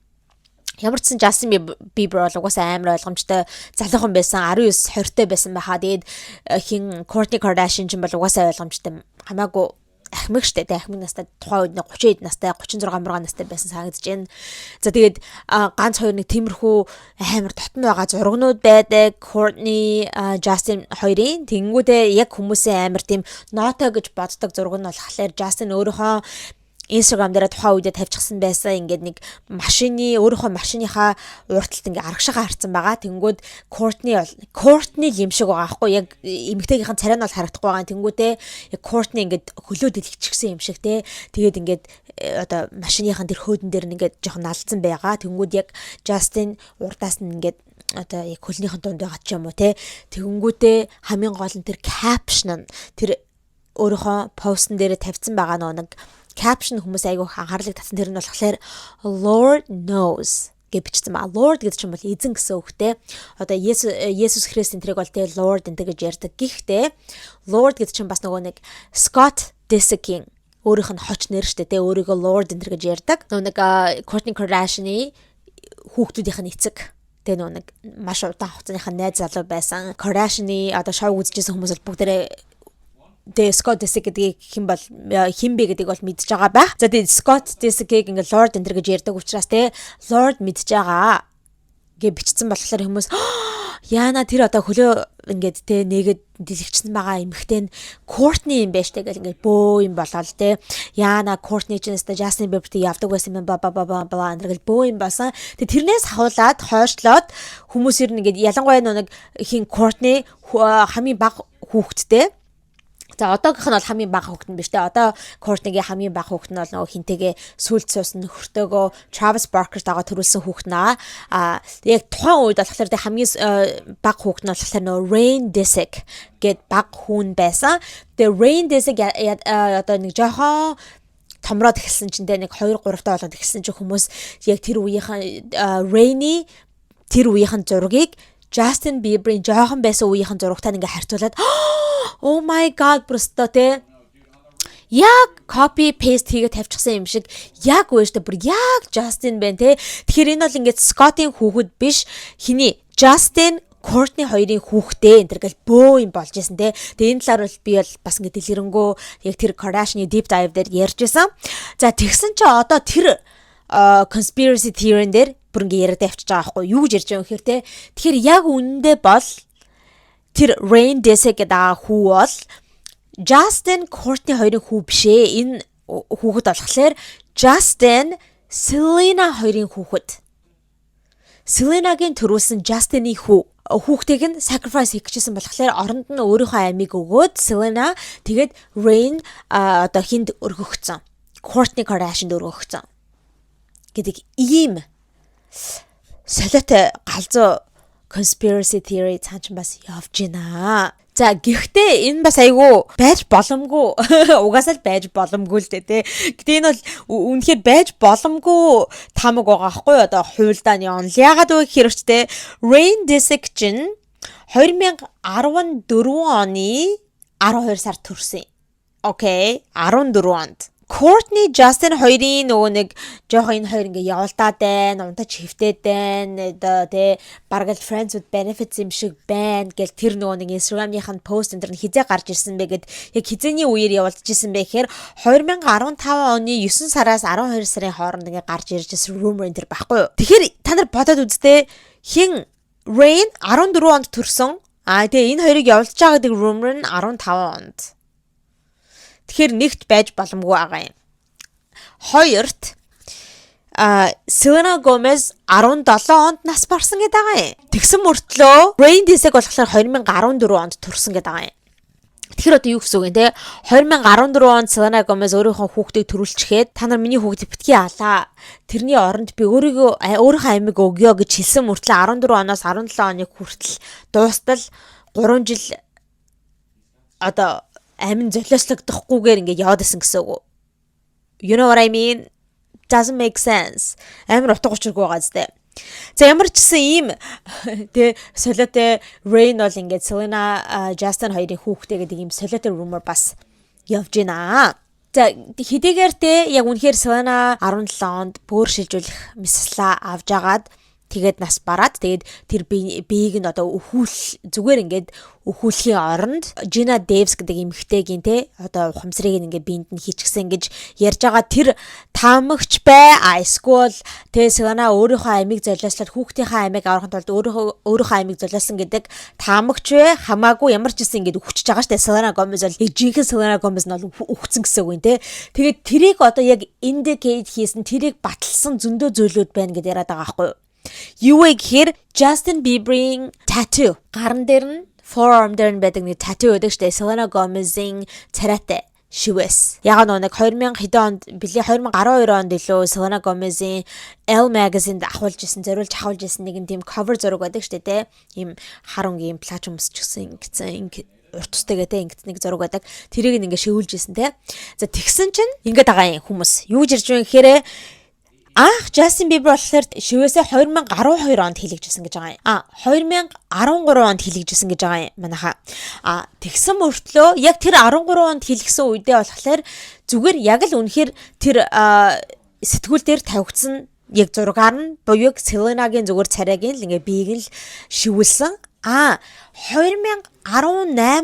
Ямар ч сан Justin Bieber бол угаасаа амар ойлгомжтой залуухан байсан 19 20-тэй байсан байхаа. Тэгээд хин Kourtney Kardashian ч бол угаасаа ойлгомжтой хамаагүй ахмиг штэ. Тэгээд ахмиг настай тухайн үед 30 настай 36 настай байсан санагдаж байна. За тэгээд ганц хоёр нэг тиймэрхүү амар дотн байгаа зургнууд байдаг. Kourtney Justin хоёрын тэнгүүдээ яг хүмүүсээ амар тийм ноото гэж боддог зураг нь болохоор Justin өөрийнхөө Instagram дээр тухайн үедээ тавьчихсан байсан ингээд нэг өөрийнхөө машиныхаа урталт ингээ аргашаага харцсан байгаа. Тэнгүүд Kourtney юм шиг байгаа аахгүй яг эмэгтэйгийнхэн царай нь бол харагдахгүй байгаа. Тэнгүүдээ яг Kourtney ингээд хөлөө дэлгэчихсэн юм шиг те. Тэгээд ингээд одоо машиныхын тэр хөөдөн дээр нь ингээд жоохон налцсан байгаа. Тэнгүүд яг Justin урдаас нь ингээд одоо яг хөлнийхэн дунд байгаа ч юм уу те. Тэнгүүдээ хамгийн гол нь тэр caption нь тэр өөрийнхөө постн дээр тавьсан байгаа нэг caption хүмүүс айгүй анхаарлыг татсан. Тэр нь болохоор Lord knows гэж бичсэн ба. Lord гэдэг чинь бол эзэн гэсэн үгтэй. Одоо Есүс Христ энтрийг бол тэ Lord энэ гэж ярьдаг. Гэхдээ Lord гэдэг чинь бас нөгөө нэг Scott Disick-ийн өөрийнх нь хоч нэр штэ тэ өөрийгөө Lord энэ гэж ярьдаг. Нөгөө нэг Kourtney Kardashian-ы хүүхдүүдийнх нь эцэг. Тэ нөгөө нэг маш удаан хугацааныхаа найз залуу байсан. Kardashian-ы одоо шоу үзчихсэн хүмүүс бол бүгдээрээ Scott Disick гэдгийг хин бэ гэдгийг бол мэдж байгаа байх. За тэгээд Scott Disick-ийг ингээ Lord энэ гэж ярьдаг учраас те Lord мэдж байгаа гэж бичсэн болохоор хүмүүс яана тэр одоо хөлөө ингээд те нэгэд дэлгэцсэн байгаа эмхтэй нь Courtney юм байж таг ингээд бөө юм болоод те яана Courtney ч нэстэ Justin Bieber-тэй явдаг байсан юм ба ингээд бөө юм басан. Тэгээд тэрнээс хавуулаад хойшлоод хүмүүсээр нь ингээд ялангуяа нэг хин Courtney хамгийн бага хүүхэдтэй. За одоогийнх нь бол хамгийн бага хүүхэд нь биш те. Одоо Courtney-гийн хамгийн бага хүүхэд нь бол нөгөө хинтэйгээ сүлд суусан нөхөртөөгөө Travis Barker-тайгаа төрүүлсэн хүүхэд наа. Яг тухайн үед болохоор те хамгийн бага хүүхэд нь болохоор нөгөө Rain Disick гэд бага хүн байсан. Тэгээ Rain Disick одоо нэг жоохон томроод эхэлсэн чинь те нэг 2 3 таа болоод эхэлсэн чинь хүмүүс яг тэр үеийнхэн Rainy тэр үеийнхэн зургийг Justin Bieber-ийн жоохон байсан үеийнхэн зурагтай ингээ харьцуулаад oh my god просто те яг copy paste хийгээд тавьчихсан юм шиг яг өөртөө бүр яг Justin байна те. Тэгэхээр энэ бол ингээд Scott-ийн хүүхэд биш хиний Justin Courtney хоёрын хүүхдээ энэ төр гэл бөө юм болж исэн те. Тэгээ энэ талаар бол би бол бас ингээд дэлгэрэнгүй яг тэр Kardashian-ы deep dive дээр ярьж исэн. За тэгсэн чи одоо тэр conspiracy theory-н дээр бүр ингээ яриад авчиж байгаа байхгүй юу гэж ярьж байгаа юм хэрэг те. Тэгэхээр яг үнэндээ бол тэр Rain Disick гэдэг хүү бол Justin Courtney хоёрын хүү биш ээ. Энэ хүүхэд болохоор Justin Selena хоёрын хүүхэд. Selena-гийн төрүүлсэн Justin-ийн хүүхдийг нь sacrifice хийчихсэн болохоор оронд нь өөрийнхөө амийг өгөөд Selena тэгээд Rain одоо хинд өргөгцсөн. Kourtney Kardashian өргөгцсөн. Гэдэг ийм солиотой галзуу conspiracy theory цааш бас явж байна. За гэхдээ энэ бас айгүй байж боломгүй. Угаасаа л байж боломгүй л дээ тий. Гэтэ энэ бол үнэхээр байж боломгүй тамаг байгаа хгүй одоо хуйлдаа нь явна. Ягаад вэ гэхээр ч тий Rain Disick чинь 2014 оны 12 сард төрсөн. Окей, 14 онд. Courtney Justin хоёрын нөгөө нэг жоохон энэ хоёр ингээ явуулдаад байна, унтаж хөвтээд байна. Одоо тий бараг л friends with benefits юм шиг байна гэл тэр нөгөө нэг Instagram-ийн пост энэ хизээ гарч ирсэн бэ гэд яг хизээний үеэр явуулж ирсэн бэ гэхээр 2015 оны 9 сараас 12 сарын хооронд ингээ гарч ирж ирсэн rumor энэ төр байхгүй юу. Тэгэхээр та нар бодоод үзтээ хин Rain 14 онд төрсөн. Тэгээ энэ хоёрыг явуулж байгаа гэдэг rumor нь 15 онд. Тэгэхээр нэгт байж боломгүй байгаа юм. Хоёрт Selena Gomez 17 онд нас барсан гэдэг байгаа юм. Тэгсэн мөртлөө Rain Disick болохоор 2014 онд төрсөн гэдэг байгаа юм. Тэгэхээр одоо юу гэсэн үг юм те 2014 онд Selena Gomez өөрийнхөө хүүхдийг төрүүлчихээд та нар миний хүүхдийг битгий алаа. Тэрний оронд би өөрийнхөө амиг өгье гэж хэлсэн мөртлөө 14 оноос 17 оны хүртэл дуустал 3 жил одоо амин золиослогдохгүйгээр ингээд яваад исэн гэсэн үг. You know what I mean? Doesn't make sense. Амар утга учиргүй байгаа зү. За ямар ч гэсэн ийм тэ солиотой Rain бол ингээд Selena Justin хоёрын хүүхдээ гэдэг ийм солиотой rumor бас явж байна. За хэдийгээр тэ яг үнэхээр Selena 17 онд бөөр шилжүүлэх мессла авж агаад тэгээд нас бараад тэгээд тэр биеийг нь одоо зүгээр ингээд өхүүлэхийн оронд Gina Davis гэдэг эмэгтэйгийн те одоо ухамсарыг ингээд биед нь хийчихсэн гэж ярьж байгаа тэр таамагч бай эсвэл те Selena өөрийнхөө амийг золиослоод хүүхдийнхээ амийг аврахын тулд өөрийнхөө амийг золиосон гэдэг таамагч бай хамаагүй ямар ч гэсэн ингээд үхчихэж байгаа штэ. Selena Gomez бол жинхэнэ Selena Gomez нь бол үхсэн гэсэн үг юм те. Тэгээд тэрийг одоо яг indicate хийсэн тэрийг баталсан зөндөө зүйлүүд байна гэдээ яриад байгаа байхгүй юу? Юу вэ гэхээр Justin Bieber-ийн tattoo гарн дээр нь forearm дээр нь байдаг нэг tattoo байдаг штэ. Selena Gomez-ийн царайтай шивэс. Яг нэг 2000 хэдэн онд билээ 2012 онд илүү Selena Gomez-ийн Elle magazine-д авуулж зориулж нэг юм тийм cover зураг байдаг штэ те. Ийм харангийн плач өмсчихсэн гэсэн урт тустэйгээ те ингэт нэг зураг байдаг. Тэрийг ингээ шивүүлж исэн те. За тэгсэн чинь ингээд байгаа юм хүмүүс. Юу гэж ирж байгаа гэхээр Анх Justin Bieber болохоор шивээсээ 2012 онд хийлэгжсэн гэж байгаа юм. 2013 онд хийлэгжсэн гэж байгаа юм манайха. Тэгсэн мөртлөө яг тэр 13 онд хийлгсэн үедээ болохоор зүгээр яг л үнэхээр тэр сэтгүүл дээр тавигдсан яг зургаар нь буюу Selena-гийн зүгээр царайгийн л ингээ биеийг л шивүүлсэн. 2018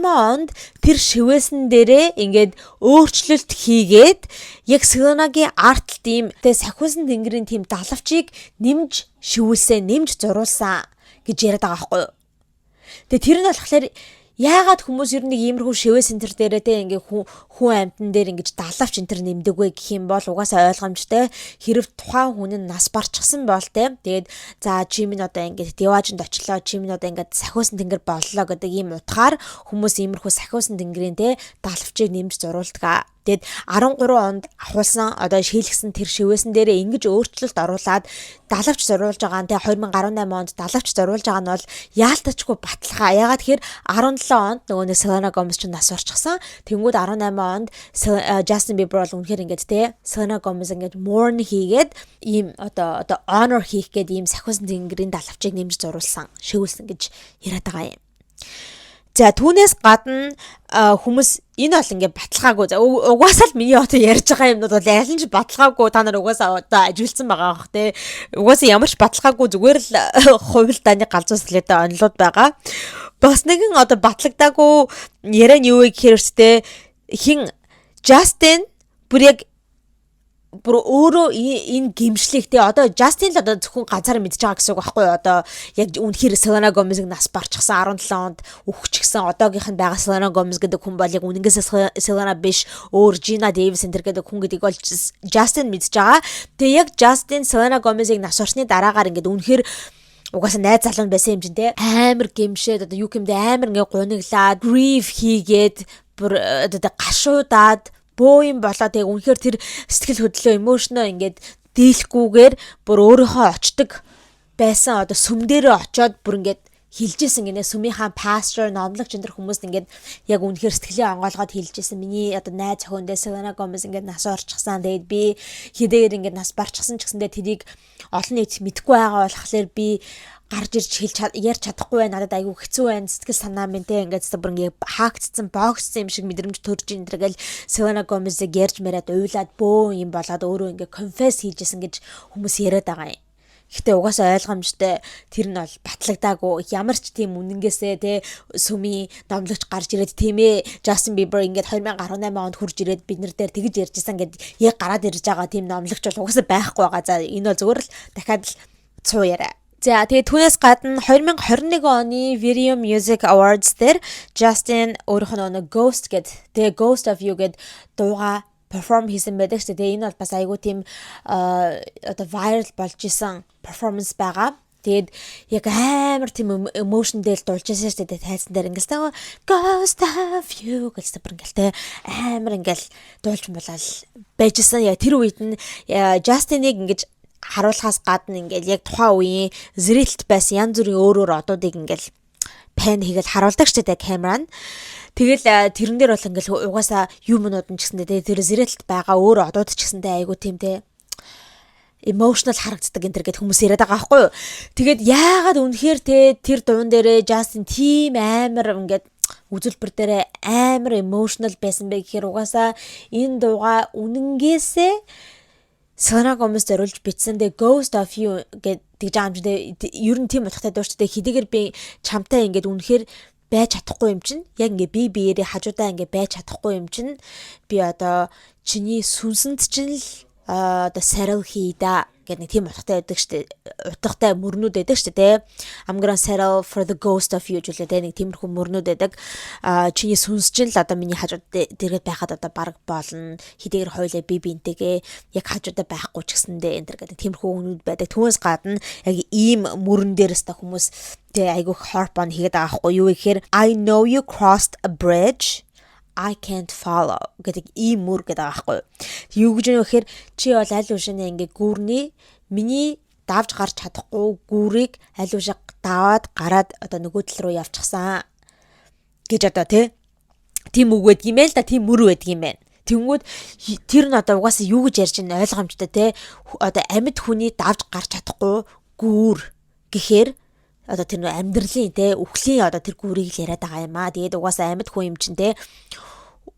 онд тэр шивээсэн дээрээ ингээд өөрчлөлт хийгээд яг Selena-гийн арт тим тэ сахиусан тэнгэрийн тим далавчийг нэмж шивүүлсэн, нэмж зуруулсан гэж яриад байгаа байхгүй юу. Тэгээ тэр нь болохоор яагаад хүмүүс ер нь иймэрхүү шивээ центр дээрээ те ингээ хүн амьтан дээр ингэж далавч энэ төр нэмдэг вэ гэх юм бол угаасаа ойлгомжтой. Хэрв тухайн хүн нь нас барчихсан бол те тэгээд за жим нь одоо ингээд диважинд очлоо, жим нь одоо ингээд сахиусан тэнгэр боллоо гэдэг ийм утгаар хүмүүс иймэрхүү сахиусан тэнгэрийн те далавчийг нэмж зуруулдаг. Тэгэд 13 онд ахуулсан одоо шийлгсэн тэр шивээсэн дээрээ ингэж өөрчлөлт оруулаад далавч зориулж байгаа нь те 2018 онд далавч зориулж байгаа нь бол яалтачгүй баталгаа. Ягаад тэгэхээр 17 онд нөгөө нэг Selena Gomez ч нас орчихсан. Тэнгүүд 18 онд Justin Bieber бол үнэхээр ингээд те Selena Gomez ингээд mourn хийгээд ийм одоо honor хийх гээд ийм сахиусан тэнгэрийн далавчийг нэмж зуруулсан, шивүүлсэн гэж яриад байгаа юм. За түүнээс гадна хүмүүс энэ бол ингээ баталгаагүй. Угаасаа л миний одоо ярьж байгаа юмнууд бол аль нь ч баталгаагүй. Та нар угаасаа одоо ажилтсан байгаа бох те. Угаасаа ямар ч баталгаагүй зүгээр л хувил дааны галзуу слэдэ онлууд байгаа. Бас нэгэн одоо батлагдаагүй яриа нь юу вэ гэхээр те хин Justin бүр өөрөө энэ гимшлийг те одоо Justin л одоо зөвхөн ганцаараа мэдж байгаа гэсэн үг байхгүй юу. Одоо яг үнэхээр Selena Gomez-ыг нас барчихсан 17 онд үхчихсэн одоогийнх нь байгаа Selena Gomez гэдэг хүн бол яг үнэнгээс Selena биш өөр Gina Davis энэ гэдэг хүн гэдгийг бол Justin мэдж байгаа. Тэгээ яг Justin Selena Gomez-ыг нас орсны дараагаар ингээд үнэхээр угаасаа найз залуу байсан юм чинь те амар гимшээд одоо юу гэмдэ амар ингээ гуниглаад grief хийгээд бүр одоо гашуудаад бөө юм болоо тэг үнэхээр тэр сэтгэл хөдлөө эмошноо ингээд дийлэхгүйгээр бүр өөрийнхөө очдог байсан одоо сүм дээрээ очиод бүр ингээд хилжсэн гинэ сүмийнхаа пастор номлогч энэ хүмүүс ингээд яг үнэхээр сэтгэлээ онгоолгоод хилжсэн миний одоо найз охиндээ Selena Gomez ингээд нас орчихсан тэгээд би хэдийгээр ингээд нас барчихсан ч гэсэндээ тэрийг олон нийт мэдгүй байгаа болохоор би гарч ирж ярьж чадахгүй байна. Надад айгүй хэцүү байна. Сэтгэл санаа минь те ингээд бүр ингээд хаагдсан, богцсон юм шиг мэдрэмж төрж ин тэргээл Selena Gomez-ийг ярьж мараад уйлаад бөө юм болоод өөрөө ингээд confess хийжсэн гэж хүмүүс яриад байгаа юм. Гэхдээ угаасаа ойлгомжтой тэр нь бол батлагдаагүй. Ямар ч тийм үнэнгээсээ те сүмийн номлогч гарч ирээд тийм ээ Justin Bieber ингээд 2018 онд хурж ирээд бид нар дээр тэгж ярьжсэн гэд яг гараад ирж байгаа тийм номлогч бол угаасаа байхгүй байгаа. За энэ бол зүгээр л дахиад л цуу яриа. За тэгээ түүнээс гадна 2021 оны Video Music Awards дээр Justin өөрийнхөө нэг Ghost гэдэг тэгээ Ghost of You гэдэг дууга perform хийсэн байдаг шүү дээ. Энэ бол бас айгүй тийм одоо viral болж исэн performance байгаа. Тэгээд яг амар тийм emotion дээр дуулж байсан шүү дээ. Тайзан дээр ингээл Ghost of You гэж бүр ингээл амар ингээл дуулж болол байжсэн. Яг тэр үед нь Justin-ыг ингэж харуулахаас гадна ингээл яг тухайн үеийн зрэлт байсан янз бүрийн өөр одуудыг ингээл пен хийгээл харуулдаг шүү дээ камера нь. Тэгэл тэрэн дээр бол ингээл угаасаа юмнууд нь ч гэсэндээ тэр зрэлт байгаа өөр одууд ч гэсэндээ айгу тийм те emotional харагддаг энэ төр гэд хүмүүс яриад байгаа байхгүй юу. Тэгээд яагаад үнэхээр те тэр дуун дээрээ Justin тийм амар ингээд үзүүлбэр дээрээ амар emotional байсан бэ гэхээр угаасаа энэ дууга үнэнгээсээ Selena Gomez зориулж бичсэн дэ Ghost of You гэдэг жаамждээ ер нь тийм утгатай дуурчтай хэдийгээр би чамтай ингээд үнэхээр байж чадахгүй юм чинь яг ингээ би биеэрээ хажуудаа ингээ байж чадахгүй юм чинь би одоо чиний сүнсэнд чинь л одоо сарил хийда гэдэг нэг тийм утгатай байдаг штэ утгатай мөрнүүд байдаг штэ те I'm gonna settle for the ghost of you гэдэг те нэг тиймэрхүү мөрнүүд байдаг чиний сүнс чинь л одоо миний хажууд дээрээ байхад одоо баг болно хэдийгээр хойлоо би бинтэйгээ яг хажуудаа байхгүй ч гэсэндээ энэ гэдэг тиймэрхүү үнүүд байдаг түүнээс гадна яг ийм мөрөн дээрээс та хүмүүс те айгуу harp on хийгээд байгаа хгүй юу гэхээр I know you crossed a bridge I can't follow гэдэг ийм мөр гэдэг байгаа байхгүй юу гэж нөхөр чи бол аль үшинээ ингээ гүүрний миний давж гарч чадахгүй гүүрийг аль үшиг даваад гараад одоо нөгөө тал руу явчихсан гэж одоо тийм үг байдаг юм байл да тийм мөр байдаг юм байна Тэнгүүд тэр нь одоо угаасаа юу гэж ярьж байгаа ойлгомжтой те. Одоо амьд хүний давж гарч чадахгүй гүүр гэхээр одоо тэр амьдралын те үхлийн одоо тэр гүүрийг л яриад байгаа юм аа. Тэгээд угаасаа амьд хүн юм чинь те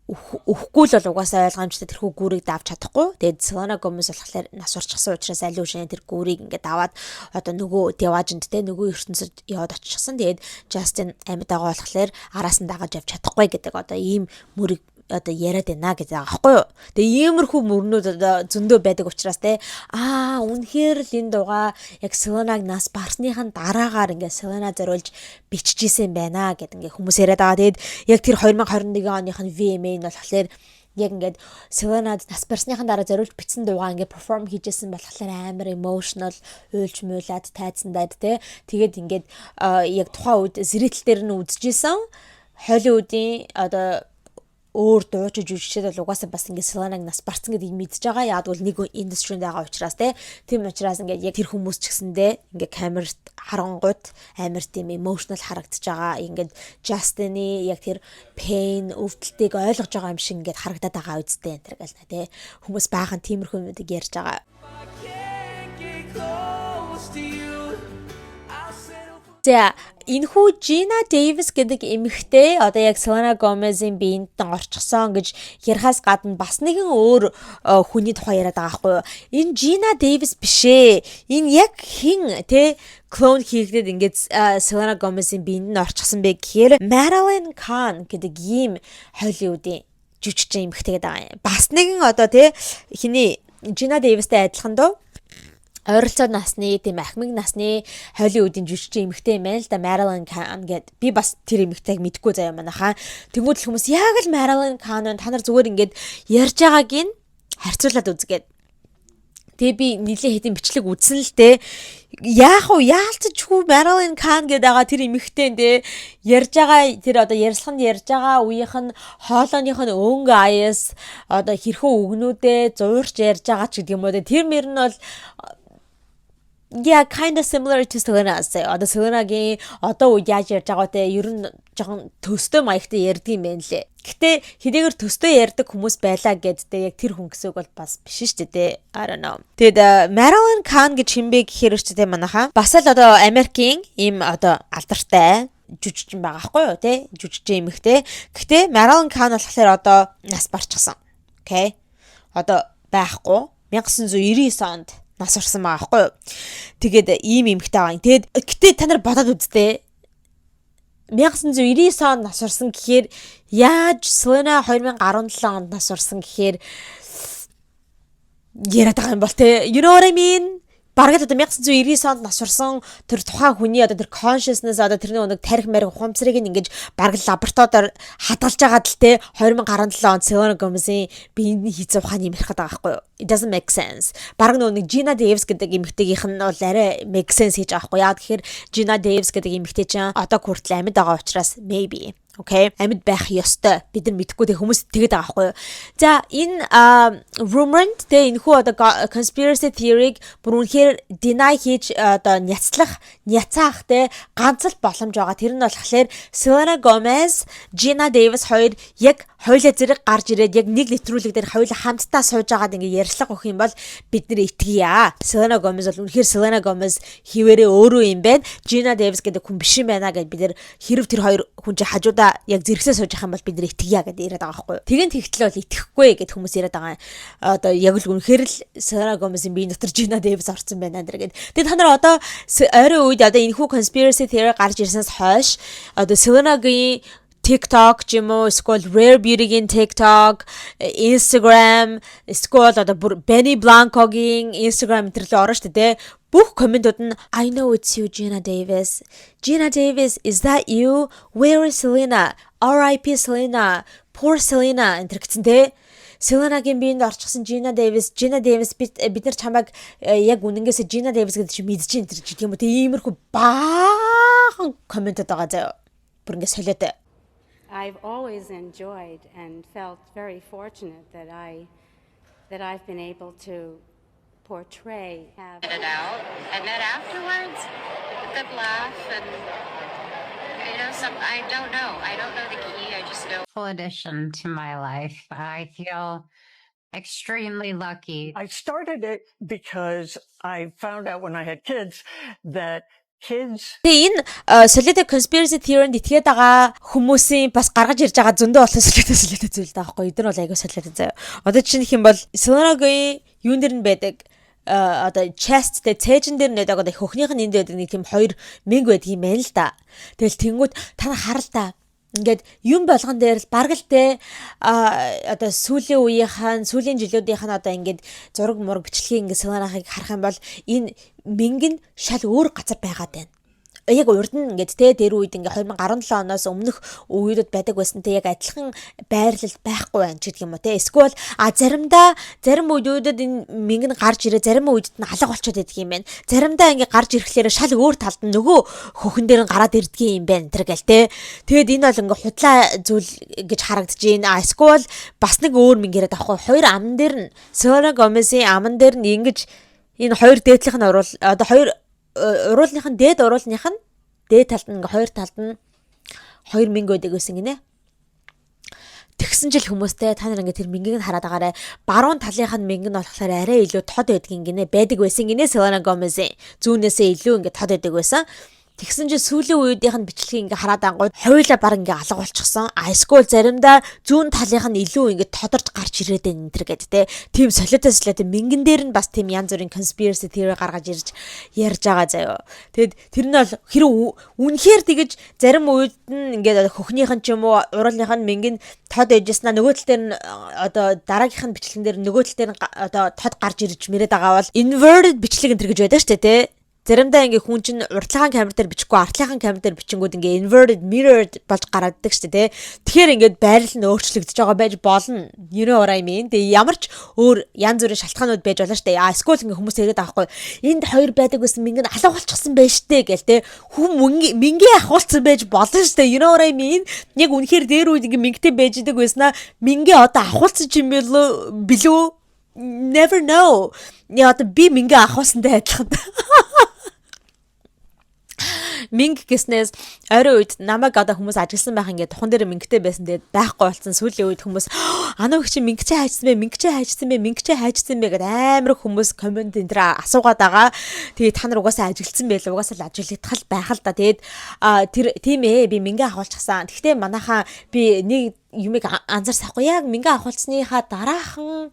өхгүй л бол угаасаа ойлгомжтой тэрхүү гүүрийг давж чадахгүй. Тэгээд Selena Gomez болохоор нас урчихсан учраас аливаа шин тэр гүүрийг ингээд аваад одоо нөгөө Devagent те нөгөө ертөнцид яваад очихсан. Тэгээд Justin амьд байгаа болохоор араас нь дагаж явж чадахгүй гэдэг одоо ийм мөрийг одоо яриад байна гэдэг аахгүй юу. Тэгээ иймэрхүү мөрнүүд одоо зөндөө байдаг учраас те үнэхээр л энэ дугаа яг Selena-г нас барсныхан дараагаар ингээ Selena зориулж биччихсэн байна гэдэг ингээ хүмүүс яриад байгаа. Тэгээд яг тэр 2021 оных нь VMA нь болохоор яг ингээд Selena-д нас барсныхан дараа зориулж бичсэн дугаа ингээ перформ хийжсэн болохоор амар emotional уйлж муулаад тайцсандаад те. Тэгээд ингээд яг тухайн үед зэрэгтэл дээр нь үзчихсэн Hollywood-ийн одоо өөр дуучиж үжигчэд бол угаасаа бас ингээд Selena-г нас барсан гэдгийг мэдж байгаа. Яг бол нэг индастринд байгаа учраас те. Тийм учраас ингээд яг тэр хүмүүс ч гэсэндээ ингээд камерт харангуйт амар тийм emotional харагдаж байгаа. Ингээд Justin-ы яг тэр pain өвдөлтийг ойлгож байгаа юм шиг ингээд харагдаад байгаа үстэй энэ төр гэл те. Хүмүүс баахан тиймэрхүү юмыг ярьж байгаа. За энэхүү Gina Davis гэдэг эмэгтэй одоо яг Selena Gomez-ийн биеинд орчихсон гэж ярихаас гадна бас нэгэн өөр хүний тухай яриад байгаа байхгүй юу? Энэ Gina Davis биш ээ. Энэ яг хин те клон хийгдээд ингээд Selena Gomez-ийн биеинд орчихсон бэ гэхээр Madeline Kahn гэдэг ийм Hollywood-ийн жүжигчин эмэгтэй гэдэг байгаа юм. Бас нэгэн одоо те хиний Gina Davis-тэй адилхан дөө ойролцоо насны тийм ахмад насны Hollywood-ийн жүжигчин эмэгтэй юм байна л да Madeline Kahn гэд би бас тэр эмэгтэйг мэдгүй заяа манайхаа. Тэнгүүд л хүмүүс яг л Madeline Kahn та нар зүгээр ингээд ярьж байгааг нь харьцуулаад үзгээд. Тэгээ би нилийн хэдийн бичлэг үзсэн л дээ. Яах вэ? Яалтчгүй Madeline Kahn гэдэг байгаа тэр эмэгтэй дээ. Ярьж байгаа тэр одоо ярьслаханд ярьж байгаа үеийнх нь хоолойных нь өнгө аяс одоо хэрхэн өгнүүдээ зуурч ярьж байгаа ч гэдэг юм уу. Тэр мөр нь бол yeah, kind of similar to Selena. Одоо Selena-гийн одоо үед яаж ярьж байгаа те ер нь жоохон төстэй маягтай ярьдаг юм байна лээ. Гэтэ хэдийгээр төстэй ярьдаг хүмүүс байлаа гэдтэй яг тэр хүн гэсэн үг бол бас биш шүү дээ. I don't know. Тэгэд Madeline Kahn гэж хэмбэ гэхээр ч те манайхаа бас л одоо Америкийн ийм одоо алдартай жүжигчин байгаа хгүй юу те жүжигчин эмэгтэй. Гэтэ Madeline Kahn болохоор одоо нас барчихсан. Окей. Одоо байхгүй 1999 онд нас орсон байгаа хгүй юу. Тэгээд ийм эмэгтэй байгаа. Тэгээд гэтээ та нар бодоод үзтээ. 1999 онд нас орсон гэхээр яаж Selena 2017 онд нас орсон гэхээр яриад байгаа юм бол те. You know what I mean? Бараг одоо 1999 онд нас орсон тэр тухайн хүний одоо тэр consciousness одоо тэрний нэг тарих мариг ухамсарыг ингэж бараг лабораториор хадгалж байгаа л те 2017 онд Selena Gomez-ийн биений хийцэн ухааны юм ярих гэдэг байхгүй юу? It doesn't make sense. Бараг нэг Gina Davis гэдэг эмэгтэйгийнх нь бол арай make sense хийж байгаа байхгүй яа тэгэхээр Gina Davis гэдэг эмэгтэй чинь одоо хүртэл амьд байгаа учраас maybe окей амьд байх ёстой бид нар мэдхгүй тэг хүмүүс тэгээд байгаа байхгүй юу. За энэ rumor-д тэ энэхүү одоо conspiracy theory-г бүр үнэхээр deny хийж одоо няцаах тэ ганц л боломж байгаа. Тэр нь болохоор Selena Gomez, Gina Davis хоёр яг хоёулаа зэрэг гарч ирээд яг нэг нэвтрүүлэг дээр хоёулаа хамтдаа сууж байгаад ингээ ярьцлага өгөх юм бол бид нэр итгэе. Selena Gomez бол үнэхээр Selena Gomez хിവэрээ өөрөө юм байна. Gina Davis гэдэг хүн биш юм байна гэд бид нэр хэрв тэр хоёр хүн чинь хажуудаа яг зэрэгсээ сууж явах юм бол бид нэр итгэе гэдээ яриад байгаа байхгүй юу. Тэгэн тэгтэл бол итгэхгүй гэд хүмүүс яриад байгаа. Одоо яг л үнэхээр л Selena Gomez-ийн биеийн дотор Gina Davis орсон байна гэдэг. Тэгээд та нар одоо ойрын үед одоо энэхүү conspiracy theory гарч ирсэнээс хойш одоо Selena-гийн TikTok ч юм уу эсвэл Rare Beauty-гийн TikTok, Instagram, эсвэл одоо бүр Benny Blanco-гийн Instagram гэрлээ орно шүү дээ. Бүх комментууд нь I know it's you Gina Davis. Gina Davis, is that you? Where is Selena? R.I.P. Selena. Poor Selena энэ гэсэн те. Selena-гийн биеинд орчихсон Gina Davis бид нар чамайг яг үнэнгээсээ Gina Davis гэдэг чи мэдэж ин тэр гэх юм уу. Иймэрхүү баахан комментод байгаа заяа. Бүр ингэ солиотой. I've always enjoyed and felt very fortunate that I've been able to portray, have It out, and then afterwards, a good laugh, and I don't know. I don't know the key. I just know. Full addition to my life. I feel extremely lucky. I started it because I found out when I had kids that kids. Тэгээ энэ солиотой conspiracy theory-нд итгээд байгаа хүмүүсийн бас гаргаж ирж байгаа зөндөө олон солиотой зүйл даахгүй. Эдгээр бол аягүй солиотой заяа. Одоо чинь их юм бол Selena-гийн юун дээр нь байдаг одоо chest-тэй цээжин дээр нэдэг одоо хөхнийх нь энд байдаг нэг тийм 2 мэнг байдаг юм байна л да. Тэгэл тэнгууд та харал та ингээд юм болгон дээр л бараг л те одоо сүүлийн сүүлийн жилүүдийнх нь одоо ингээд зураг мураг бичлэгийн ингээд Selena-ыг харах юм бол энэ мэнг нь шал өөр газар байгаад байна. Яг урд нь ингээд те тэр үед ингээд 2017 оноос өмнөх үеуд байдаг байсантай яг адилхан байрлал байхгүй байна ч гэдэг юм уу те. Эсвэл заримдаа зарим үеүүдэд энэ мэнг нь гарч ирээ, зарим үедэд нь алга болчиход байдаг юм байна. Заримдаа ингээд гарч ирэхлээр шал өөр талд нь нөгөө хөхөн дээр нь гараад ирдэг юм байна тэр гэл те. Тэгэд энэ бол ингээд худлаа зүйл гэж харагдаж байна. Эсвэл бас нэг өөр мэнгээрээ авахгүй. Хоёр амн дээр нь Selena Gomez-ийн амн дээр нь ингэж энэ хоёр дээдлийнх нь одоо хоёр уруулных нь дээд уруулных нь дээд талд нь хоёр талд нь 2 мэнг байдаг гэсэн гинэ. Тэгсэн жил хүмүүстэй та нар ингээ тэр мэнгийг нь хараад байгаарэ. Баруун талынх нь мэнг нь болохоор арай илүү тод байдгийн гинэ. Байдаг байсан гинэ Selena Gomez-ийн зүүнээсээ илүү ингээ тод байдаг байсан. Тэгсэн чинь сүүлийн үеийнх нь бичлэгийг ингээ хараад ангууд хоёулаа баг ингээ алга болчихсон. Эсвэл заримдаа зүүн талынх нь илүү ингээ тодорч гарч ирээд байна энэ төр гэдэг те. Тим солиотой мэнгэн дээр нь бас тим янз бүрийн conspiracy theory гаргаж ирж ярьж байгаа заяа. Тэгэд тэр нь бол хэрэв үнэхээр тэгэж зарим үед нь ингээ хөхнийх нь ч юм уу уруулных нь мэнг нь тод ээжснаа нөгөө тал дээр нь одоо дараагийнх нь бичлэгэн дээр нөгөө тал дээр нь одоо тод гарч ирж мэрээд байгаа бол inverted бичлэг энэ төр гэж байдаг шүү дээ те. Заримдаа ингээ хүн чинь уртлагын камер дээр бичихгүй артлахын камер дээр бичингүүд ингээ inverted mirrored болж гаргадаг шүү дээ. Тэгэхээр ингээд байрлал нь өөрчлөгдөж байгаа байж болно. You know what I mean? Тэгээ ямар ч өөр янз бүрийн шалтгаанууд байж болно шүү дээ. Эсвэл ингээ хүмүүс яриад байхгүй. Энд хоёр байдаг гэсэн мэнг нь алга болчихсон байж штэ гэл те. Хүн мэнгээ ахуулсан байж болно шүү дээ. You know what I mean? Яг үнэхээр дээр үед ингээ мэнгтэй байж идэг байснаа мэнгээ одоо ахуулсан юм билүү? Never know. Я одоо би мэнгээ ахуулсантай адилхан. Мэнг гэснээс орой үед намайг одоо хүмүүс ажигласан байх ингээд тухан дээр мэнгтэй байсан тэгээд байхгүй болсон сүүлийн үед хүмүүс анаа их чи мэнг чи хайжсан бэ гэдэг амар хүмүүс комент энэ дээр асуугаад байгаа. Тэгээд та нар угаасаа ажигласан байл угаасаа л ажиглагдах байх л да. Тэгээд тэр тийм ээ би мэнгээ ахуулчихсан. Гэхдээ манайхаа би нэг юмыг анзаарсахгүй яг мэнгээ ахуулсныхаа дараахан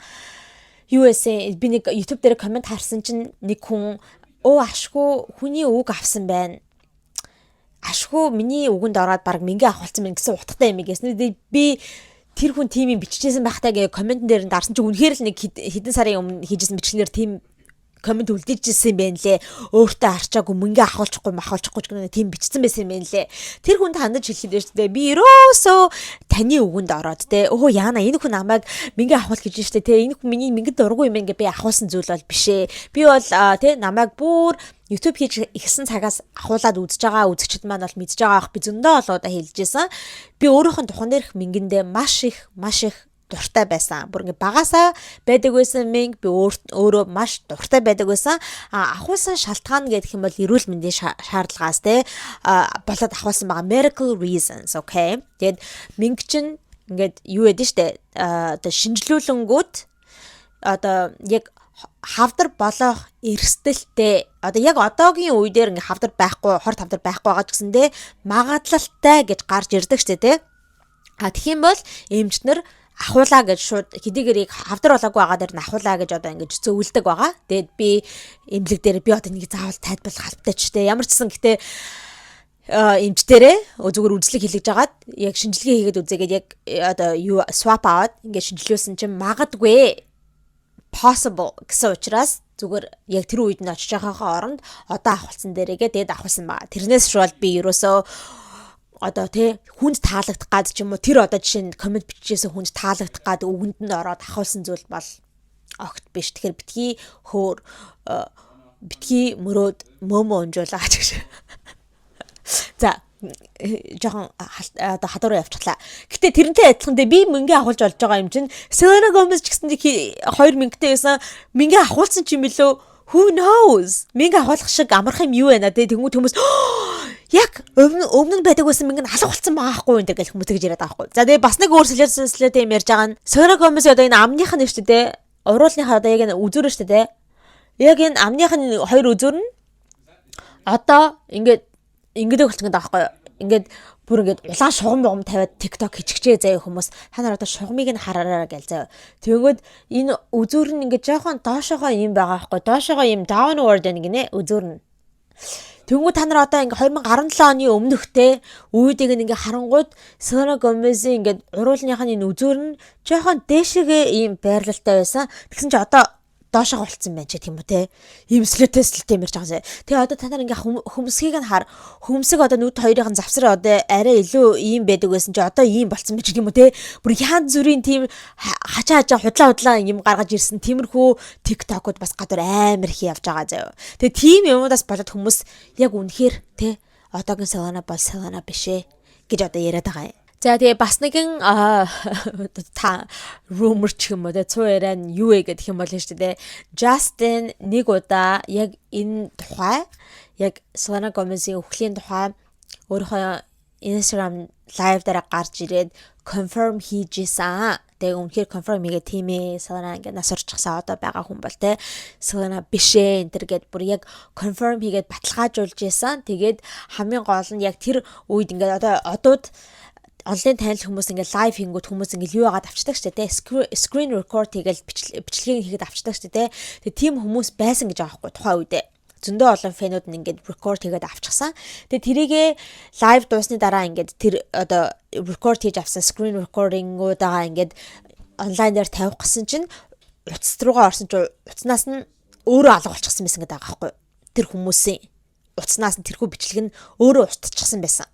USA би нэг YouTube дээр комент харсан чинь нэг хүн ашгүй хүний үг авсан байна. Ашгүй миний үгэнд ороод баг мэнгээ ахуулсан мэн гэсэн утгатай юм гэсэн. Би тэр хүн тим юм биччихсэн байхтай гэ комментэн дээр нь дарсан чинь үнэхээр л нэг хэдэн сарын өмнө хийжсэн бичлэгээр тим коммент үлдээжсэн юм байна лээ. Өөртөө арчаагүй мэнгээ ахуулчихгүй гэх тийм бичсэн байсан юм байна лээ. Тэр хүнд хандаж хэлэхэд дээ би ерөөсөө таны үгэнд ороод те өө яана энэ хүн намайг мэнгээ ахуул гэж штэ те энэ хүн миний мэнгэд дургүй юм ингээ би ахуулсан зүйл бол биш ээ. Би бол те намайг бүр YouTube хийж ихсэн цагаас ахуулаад үзэж байгаа үзэгчд маань бол мэдж байгаа ах би зөндөө олоодаа хэлжсэн. Би өөрийнх нь тухан дээрх мэнгэндээ маш их дуртай байсан. Бүр ингээ багасаа байдаг байсан мэнг би өөрөө маш дуртай байдаг байсан. Ахуулсан шалтгаан гэх юм бол эрүүл мэндийн шаардлагаас те болоод ахуулсан байгаа medical reasons, okay. Тэгэд мэнг чинь ингээд юу яд нь штэ одоо шинжлүүлэнгүүд одоо яг хавдар болох эрсдэлтэй одоо яг одоогийн үе дээр ингээ хавдар байхгүй хорт хавдар байхгүй байгаа ч гэсэндээ магадлалтай гэж гарч ирдэг штэ те. Тэгэх юм бол эмчнэр ахуулаа гэж шууд хэдийгээр хавдар болоогүй байгаа дээр нь ахуулаа гэж одоо ингэж зөвлөдөг байгаа. Тэгээд би эмнэлэг дээр би одоо нэг заавал тайлбарлах албатай ч те. Ямар ч гэсэн гэтээ эмчтэрээ зүгээр үзлэг хийлгэж агаад яг шинжилгээ хийгээд үзээгээд яг одоо юу swap аваад ингэ шинжилүүлсэн чинь магадгүй possible гэсэн учраас зүгээр яг тэр үед нь очиж байгаагаа оронд одоо ахуулсан дээрээгээ дээд ахуулсан байгаа. Тэрнээс шууд би ерөөсөө одоо тий хүнд таалагдах гад ч юм уу тэр одоо жишээ нь коммент бичижсэн хүнд таалагдах гад үгэнд нь ороод ахуулсан зүйл бол огт биш. Тэгэхээр битгий мөрөөд мөөмөө унжуулаа гэж. За жоохон одоо хадуураа явчихлаа. Гэтэ тэрнтэй адилхан дээ би мэнгээ ахуулж болж байгаа юм чинь Selena Gomez ч гэсэн 2 мэнгтэй байсан. Мэнгээ ахуулсан ч юм билүү Who knows? Минь агуулах шиг амарх юм юу вэ надад тэнгуү хүмүүс яг өмнө нь байдаг байсан минь алга болсон байгаа хгүй энэ гэх хүмүүс тэгж яриад байгаа хгүй. За тэгээ бас нэг өөр слэтэй юм ярьж байгаа нь Selena Gomez одоо энэ амных нь шүү дээ. Уруулынхаа одоо яг энэ үзүүр шүү дээ. Яг энэ амных нь хоёр үзүүр нь одоо ингээд болчихсон байгаа хгүй. Ингээд бүр ингээд улаан шугам тавиад TikTok хийчихжээ заяа хүмүүс. Та нар одоо шугамыг нь хараарай гээл заяа. Тэгвэл энэ үзүүр нь ингээд жоохон доошоогоо юм байгаа хгүй. Доошоогоо юм downward гинэ үзүүр нь. Тэгвэл та нар одоо ингээ 2017 оны өмнөхтэй үеийг ингээ харангууд Selena Gomez-ийн ингээ уруулныхаа энэ үзүүр нь жоохон дээшээгээ ийм байрлалтай байсан. Тэгсэн чи одоо доошоо болцсон байж тийм үү те. Ийм слэтэй мэрж байгаа. Тэгээ одоо та нар ингээ хөмсгийг нь хар. Хөмсөг одоо нүд хоёрын завсар одоо арай илүү ийм байдаг байсан чи одоо ийм болцсон байж тийм үү те. Бүр янз бүрийн тийм хачаа худлаа юм гаргаж ирсэн. Тиймэрхүү TikTok-уд бас гадар амар их явж байгаа заяа. Тэгээ тийм юмудаас болоод хүмүүс яг үнэхээр те одоогийн Selena бол Selena биш ээ гэж одоо яриад байгаа юм. За тэгээ бас нэгэн та rumor ч юм уу тэ цуу яриа нь юу вэ гэх юм бол шүү дээ. Justin нэг удаа яг энэ тухай яг Selena Gomez-ийн өхлийн тухай өөрийнхөө Instagram live дээр гарч ирээд confirm хийжсэн. Тэгээ үнэхээр confirm хийгээ тийм ээ. Selena ингээд нас орчихсан одоо байгаа хүн бол те Selena биш ээ энэ төр гээд бүр яг confirm хийгээд баталгаажуулж ийсэн. Тэгээд хамгийн гол нь яг тэр үед ингээд одоо одууд онлайн танил хүмүүс ингээ лайв хийнгүүт хүмүүс ингээ юу яагаад авчдаг ч те screen record хийгээл бичлэгийг хийгээд авчдаг ч те тийм хүмүүс байсан гэж байгаа байхгүй тухайн үедээ зөндөө олон фэнүүд нь ингээ record хийгээд авчихсан. Тэгээ тэрийгээ лайв дуусны дараа ингээ тэр одоо record хийж авсан screen recording-уудаа ингээ онлайн дээр тавих гэсэн чинь утас руугаа орсон чинь утаснаас нь өөрөө алга болчихсон байсан гэдэг байгаа байхгүй. Тэр хүмүүсийн утаснаас нь тэрхүү бичлэг нь өөрөө устчихсан байсан.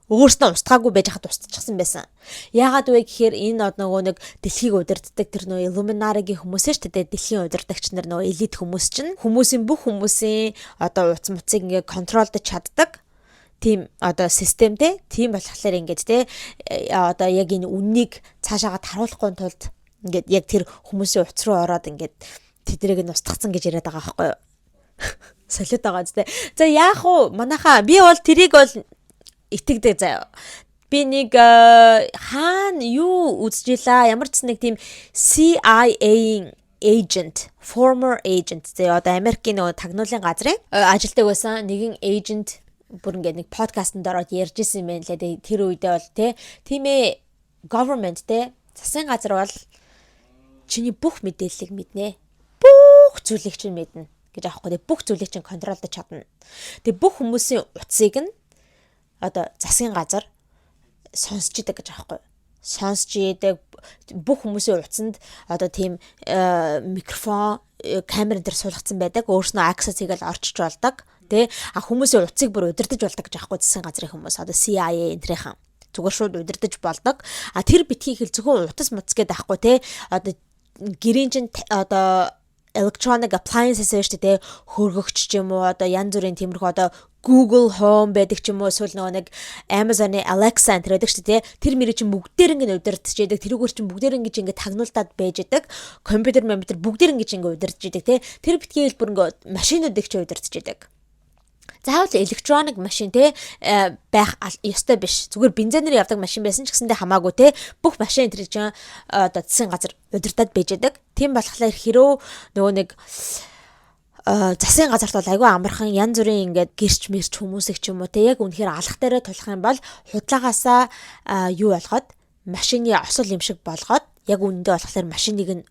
Өөрснөө устгаагүй байж хад устчихсан байсан. Яагаад вэ гэхээр энэ нөгөө нэг дэлхийг удирддаг тэр нөгөө Illuminati-гийн хүмүүсээ шүү дээ. Дэлхийн удирдагч нар нөгөө элит хүмүүс чинь хүмүүсийн бүх хүмүүсийн одоо утас муцыг ингээ контролдож чаддаг. Тийм одоо системтэй. Тийм болохоор ингээд те одоо яг энэ үннийг цаашаагаа таруулахгүй тулд ингээд яг тэр хүмүүсийн утас руу ороод ингээд тэднийг нь устгацсан гэж яриад байгаа байхгүй юу? Солиод байгаа зү. За яах вэ? Манайхаа би бол тэрийг бол итгэдэг заяа. Би нэг хаана юу үзчихлаа. Ямар ч нэг тийм CIA agent, former agent заяа. Одоо Америкийн нөгөө тагнуулын газрын ажилтдаг байсан нэгэн agent бүр ингээд нэг подкастт ороод ярьж исэн юм байна лээ. Тэр үедээ бол тийм ээ government засгийн газар бол чиний бүх мэдээллийг мэднэ. Бүх зүйлийг чинь мэднэ гэж аахгүй. Бүх зүйлийг чинь контролдож чадна. Тэгээ бүх хүмүүсийн утсыг нь одоо засгийн газар сонсч идэг гэж аахгүй. Сонсч идэг бүх хүмүүсийн утсанд одоо тийм микрофон, камер дээр суулгацсан байдаг. Өөрснөө access хийгээл орчиж болдог. Тэ хүмүүсийн утсыг бүр удирдах болдог гэж аахгүй засгийн газрын хүмүүс. Одоо CIA энтрийнхэн зүгээр шууд удирдах болдог. Тэр битгий хэл зөвхөн утас муц гэдэг аахгүй те. Одоо гэрийн чинь одоо electronic appliances шүү дээ. Хөргөгч ч юм уу одоо янз бүрийн тиймэрхүү одоо Google Home байдаг ч юм уу эсвэл нөгөө нэг Amazon-ы Alexa энэ байдаг шүү дээ. Тэр мөрийг чинь бүгдээр ингэ удирдах яадаг. Тэрүүгээр чинь бүгдээр ингэ ингээ тагнуултад байж яадаг. Компьютер бүгдээр ингэ ингээ удирдах яадаг те. Тэр битгий хэл бүр ингээ машинууд их ч удирдах яадаг. Заавал electronic машин те байх ёстой биш. Зүгээр бензинээр явдаг машин байсан ч гэсэндээ хамаагүй те бүх машин энэ чинь одоо засгийн газар удирдах байж яадаг. Тийм болохоор хэрөө нөгөө нэг засгийн газарт бол айгүй амархан янз бүрийн ингээд гэрч мэрч хүмүүсийг ч юм уу те яг үнэхээр алах дээрээ тулах юм бол худлагаасаа юу болгоод машины осол юм шиг болгоод яг үнэндээ болохоор машиныг нь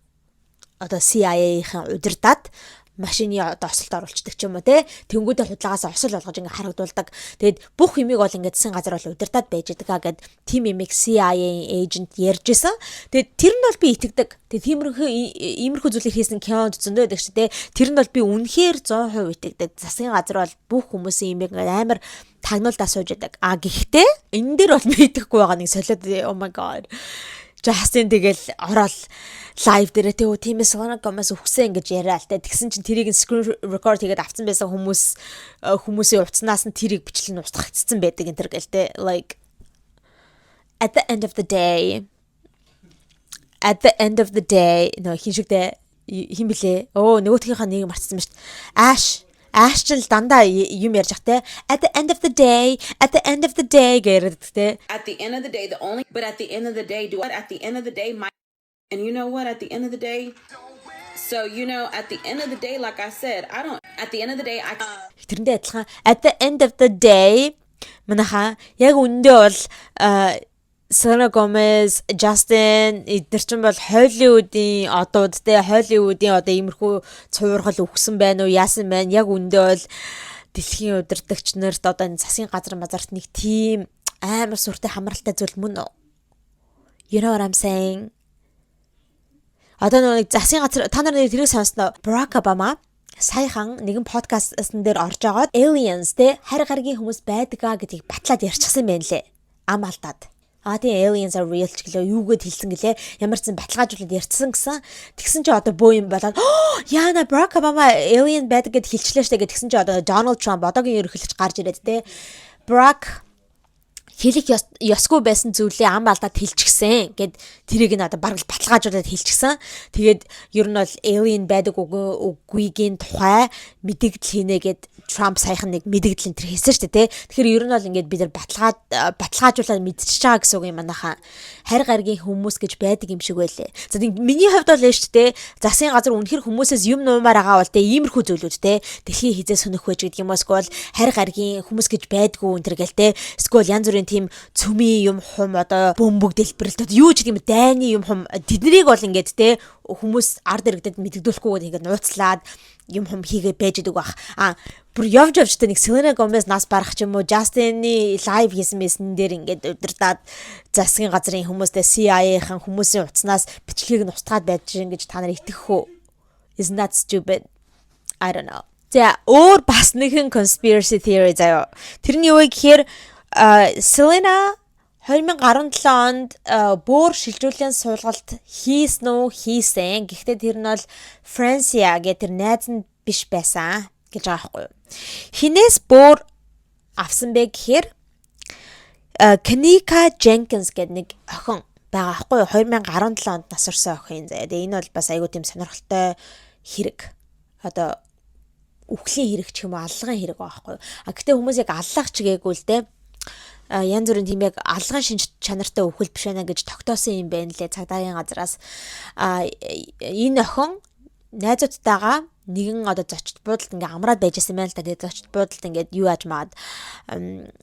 одоо CIA-ийн удирдаад машины одоо осолд оруулцдаг ч юм уу те тэнгүүдээ худлагаас осол болгож ингээ харагдуулдаг. Тэгэд бүх юмыг бол ингээ засгийн газар бол удирдаад байж байгаа гэд тим юмыг CIA agent ярьж исэн. Тэгэд тэр нь бол би итгэдэг. Тэгэд иймэрхүү зүйлийг хийсэн кинонд зөндөө байдаг ч те тэр нь бол би үнэхээр 100% итгэдэг. Засгийн газар бол бүх хүмүүсийн юмыг амар тагнуулдаа сууж байдаг. Гэхдээ энэ дээр бол би итгэхгүй байгаа нэг солиод oh my god. Justin тэгэл ороод лайв дээр тиймээс Selena Gomez өгсөн ингэж яриа л та. Тэгсэн чинь тэрийг screen record хийгээд авсан байсан хүмүүсийн утаснаас нь тэрийг бичлэн устгагдсан байдаг энэ төр гэл те. Like at the end of the day no хин шигдэ хин блэ? Нөгөөтгийнхаа нэг марцсан ба шүү. Ash ч л дандаа юм ярьж бах те. At the end of the day гэдэг те. At the end of the day, at the end of the day, and you know what, at the end of the day, so, at the end of the day, like I said, at the end of the day, Тэрэндээ адилхан at the end of the day манайха яг үндэ бол Selena Gomez, Justin эдгээр чинь бол Hollywood-ийн одууд те Hollywood-ийн одоо иймэрхүү цуврал өгсөн байна уу яасан байна яг үндэ бол дэлхийн удирдагч нарт одоо засгийн газар мазарт нэг тийм амар сүртэй хамралтай зүйл мөн үү? You know what I'm saying? Одоо нэг засгийн газар та нар тэрийг сонсноо Barack Obama саяхан нэгэн подкастн дээр орж агаад aliens те харь гаргийн хүмүүс байдгаа гэдгийг батлаад ярьчихсан байна лээ. Ам алдаад. Тийм aliens are real ч гэлээ юугээд хэлсэн гэлээ ямар ч зэн баталгаажуулаад ярьцсан гэсэн. Тэгсэн чи одоо бөө юм болоод яана Barack Obama alien байдаг гэд хэлчлээ штэ гэдгсэн чи одоо Donald Trump одоогийн ерөнхийлөгч гарч ирээд те Barack хэлэх ёсгүй байсан зүйлээ ам алдаад хэлчихсэн гэд тэрийг нь одоо бараг баталгаажуулаад хэлчихсэн. Тэгээд ер нь бол alien байдаг үгүйгийн тухай мэдэгдэл хийнэ гэд Trump саяхан нэг мэдэгдэл энэ хийсэн шүү дээ. Тэгэхээр ер нь бол ингээд бид нар баталгаажуулаад мэдчихэж байгаа гэсэн үг юм манайхаа. Харь гаргийн хүмүүс гэж байдаг юм шиг байлээ. За миний хувьд бол шүү дээ. Засгийн газар үнэхэр хүмүүсээс юм нуумаар байгаа бол иймэрхүү зүйлүүд те. Дэлхий хизээ сөнөх байж гэдэг юм эсвэл харь гаргийн хүмүүс гэж байдгүй энэ төр гэл те. Эсвэл янз бүрийн тийм цөмийн юм хум одоо бөмбөг дэлбэрэлт юу ч гэдэм дайны юм хум тэднийг бол ингээд те хүмүүс ард иргэдэд мэддэгдүүлэхгүйгээр ингээд нууцлаад юм хум хийгээ байж идэг бах. Бүр явж тэ нэг Selena Gomez нас барах ч юм уу Justin-ы live хийсэн мэсэн дээр ингээд удирдаад засгийн газрын хүмүүстэй CIA-ийн хүмүүсийн утаснаас бичлэгийг нь устгаад байж гин гэж та нар итгэх үү? Isn't that stupid? I don't know. За өөр бас нэгэн conspiracy theory заяа. Тэрний юу гэхээр Selena 2017 онд бөөр шилжүүлэн суулгалт хийсэн. Гэхдээ тэр нь бол Francia гэх тэр найз нь биш байсан гэж байгаа байхгүй юу. Хинээс бөөр авсан бэ гэхээр Kanika Jenkins гэдэг нэг охин байгаа байхгүй юу. 2017 онд нас орсон охин заяа. Тэгээ энэ бол бас айгүй тийм сонирхолтой хэрэг. Одоо үхлийн хэрэг ч юм уу аллагын хэрэг байгаа байхгүй юу. Гэхдээ хүмүүс яг аллах ч гээгүй л дээ. Янз бүрийн тийм яг алган шинж чанартай өвхөл биш байна гэж тогтоосон юм байна лээ цагдаагийн газраас. Энэ охин найзуудтайгаа нэгэн одоо зочд буудалд ингээ амраад байжсэн байна л да. Тэгээд зочд буудалд ингээд юу ааж маад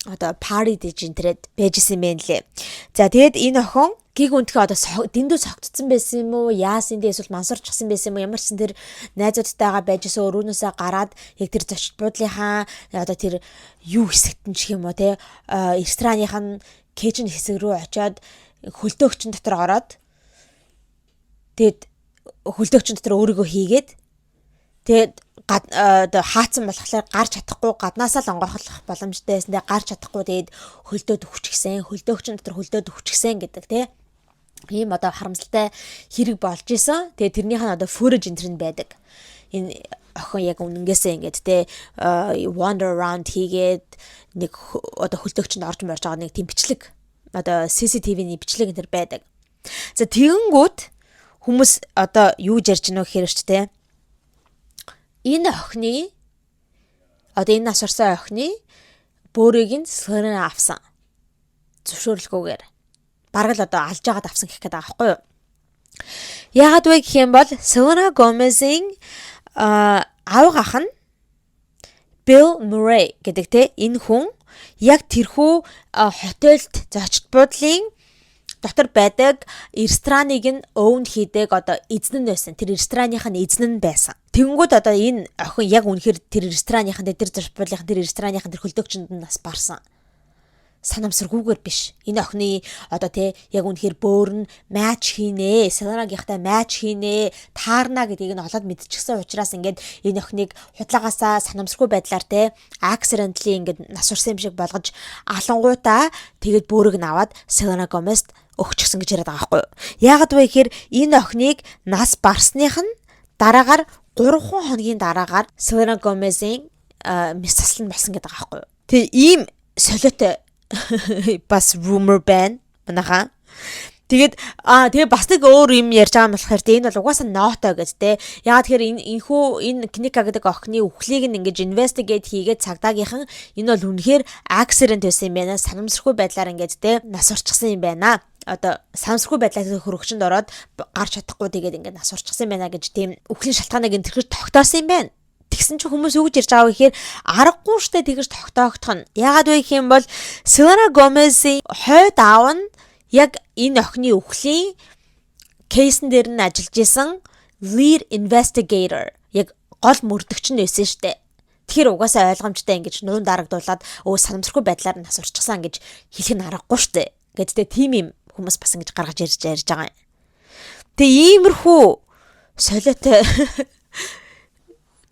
одоо парти дэж интернет байжсэн байна лээ. За тэгээд энэ охин гиг үнтхээ одоо дэндүү согтцсон байсан юм уу? Яасан дээ эсвэл мансуурчсан байсан юм уу? Ямар ч сан тэр найзуудтайгаа байжсэн өрөөнөөсөө гараад яг тэр зочд буудлынхаа одоо тэр юу хэсэгт нь ч юм уу те рестораныхаа кэжн хэсэг рүү очиод хөлдөөгчн дотор ороод тэгэд хөлдөөгчн дотор өөрийгөө хийгээд тэгэд одоо хаацсан болохоор гарч чадахгүй гаднаасаа л онгоохлох боломжтой байсан. Тэгээ гарч чадахгүй тэгээд хөлдөөд өвчгсэн, хөлдөөгчн дотор хөлдөөд өвчгсэн гэдэг те. Ийм одоо харамсалтай хэрэг болж исэн. Тэгээ тэрнийх нь одоо footage энэ байдаг. Энэ охин яг үнэнгээсээ ингээд те wander around хийгээд нэг одоо хөлдөөгчөнд орж морж байгаа нэг тийм бичлэг одоо CCTV-ний бичлэг энэ байдаг. За тэгэнгүүт хүмүүс одоо юу ярьж гэнэ гэхээр ч те энэ охины одоо энэ нас орсон охины бөөрийг нь Selena авсан. Зөвшөөрлгүйгээр бараг л одоо алж байгаад авсан гэх гээд байгаа байхгүй юу? Яагаад вэ гэх юм бол Selena Gomez-ийн аав ах нь Bill Murray гэдэг те энэ хүн яг тэрхүү хотелд зочд буудлын дотор байдаг рестораныг нь own хийдэг одоо эзэн нь байсан. Тэр рестораных нь эзэн нь байсан. Тэнгүүд одоо энэ охин яг үнэхээр тэр рестораныхын тэр зочд буудлынхын тэр рестораныхын тэр хөлдөөгчөнд нь нас барсан. Санамсаргүйгээр биш. Энэ охины одоо те яг үнэхээр бөөр нь матч хийнэ, Selena-гийнхтай матч хийнэ, таарна гэдгийг нь олоод мэдчихсэн учраас ингээд энэ охиныг худлагаасаа санамсаргүй байдлаар те accidentally ингээд нас урсан юм шиг болгож алангуудаа тэгээд бөөрийг нь аваад Selena Gomez-д өгчихсөн гэж яриад байгаа байхгүй юу? Яагаад вэ гэхээр энэ охиныг нас барсных нь дараагаар 3 хоногийн дараагаар Selena Gomez-ийн мис таслан болсон гэдэг байгаа байхгүй юу? Тэгээ ийм солиотой бас rumor байна. Манайха. Тэгээ бас нэг өөр юм ярьж байгаа юм болохоор энэ бол угаасаа нотой гэж те. Яагаад тэгэхээр энэ Киника гэдэг охины үхлийг нь ингэж investigate хийгээд цагдаагийнхан энэ бол үнэхээр accident байсан юм байна. Санамсаргүй байдлаар ингэж те нас урчихсан юм байна. Одоо санамсаргүй байдлаар хөрөгчөнд ороод гарч чадахгүй тэгээд ингэж нас урчихсан юм байна гэж тийм үхлийн шалтгааныг энэ тэрхэж тогтоосон юм байна. Тэгсэн чинь хүмүүс юу гэж ярьж байгаа вэ гэхээр аргагүй штэ тэгэж тогтоогдох нь. Яагаад вэ гэх юм бол Selena Gomez-ийн хойд аав нь яг энэ охины үхлийн кейсэн дээр нь ажиллаж исэн lead investigator яг гол мөрдөгч нь байсан штэ. Тэгэхээр угаасаа ойлгомжтой ингэж нуун дарагдуулаад санамсаргүй байдлаар нас урчихсан гэж хэлэх нь аргагүй штэ. Гэдэгт тийм юм хүмүүс бас ингэж гаргаж ярьж байгаа юм. Тэгээ иймэрхүү солиотой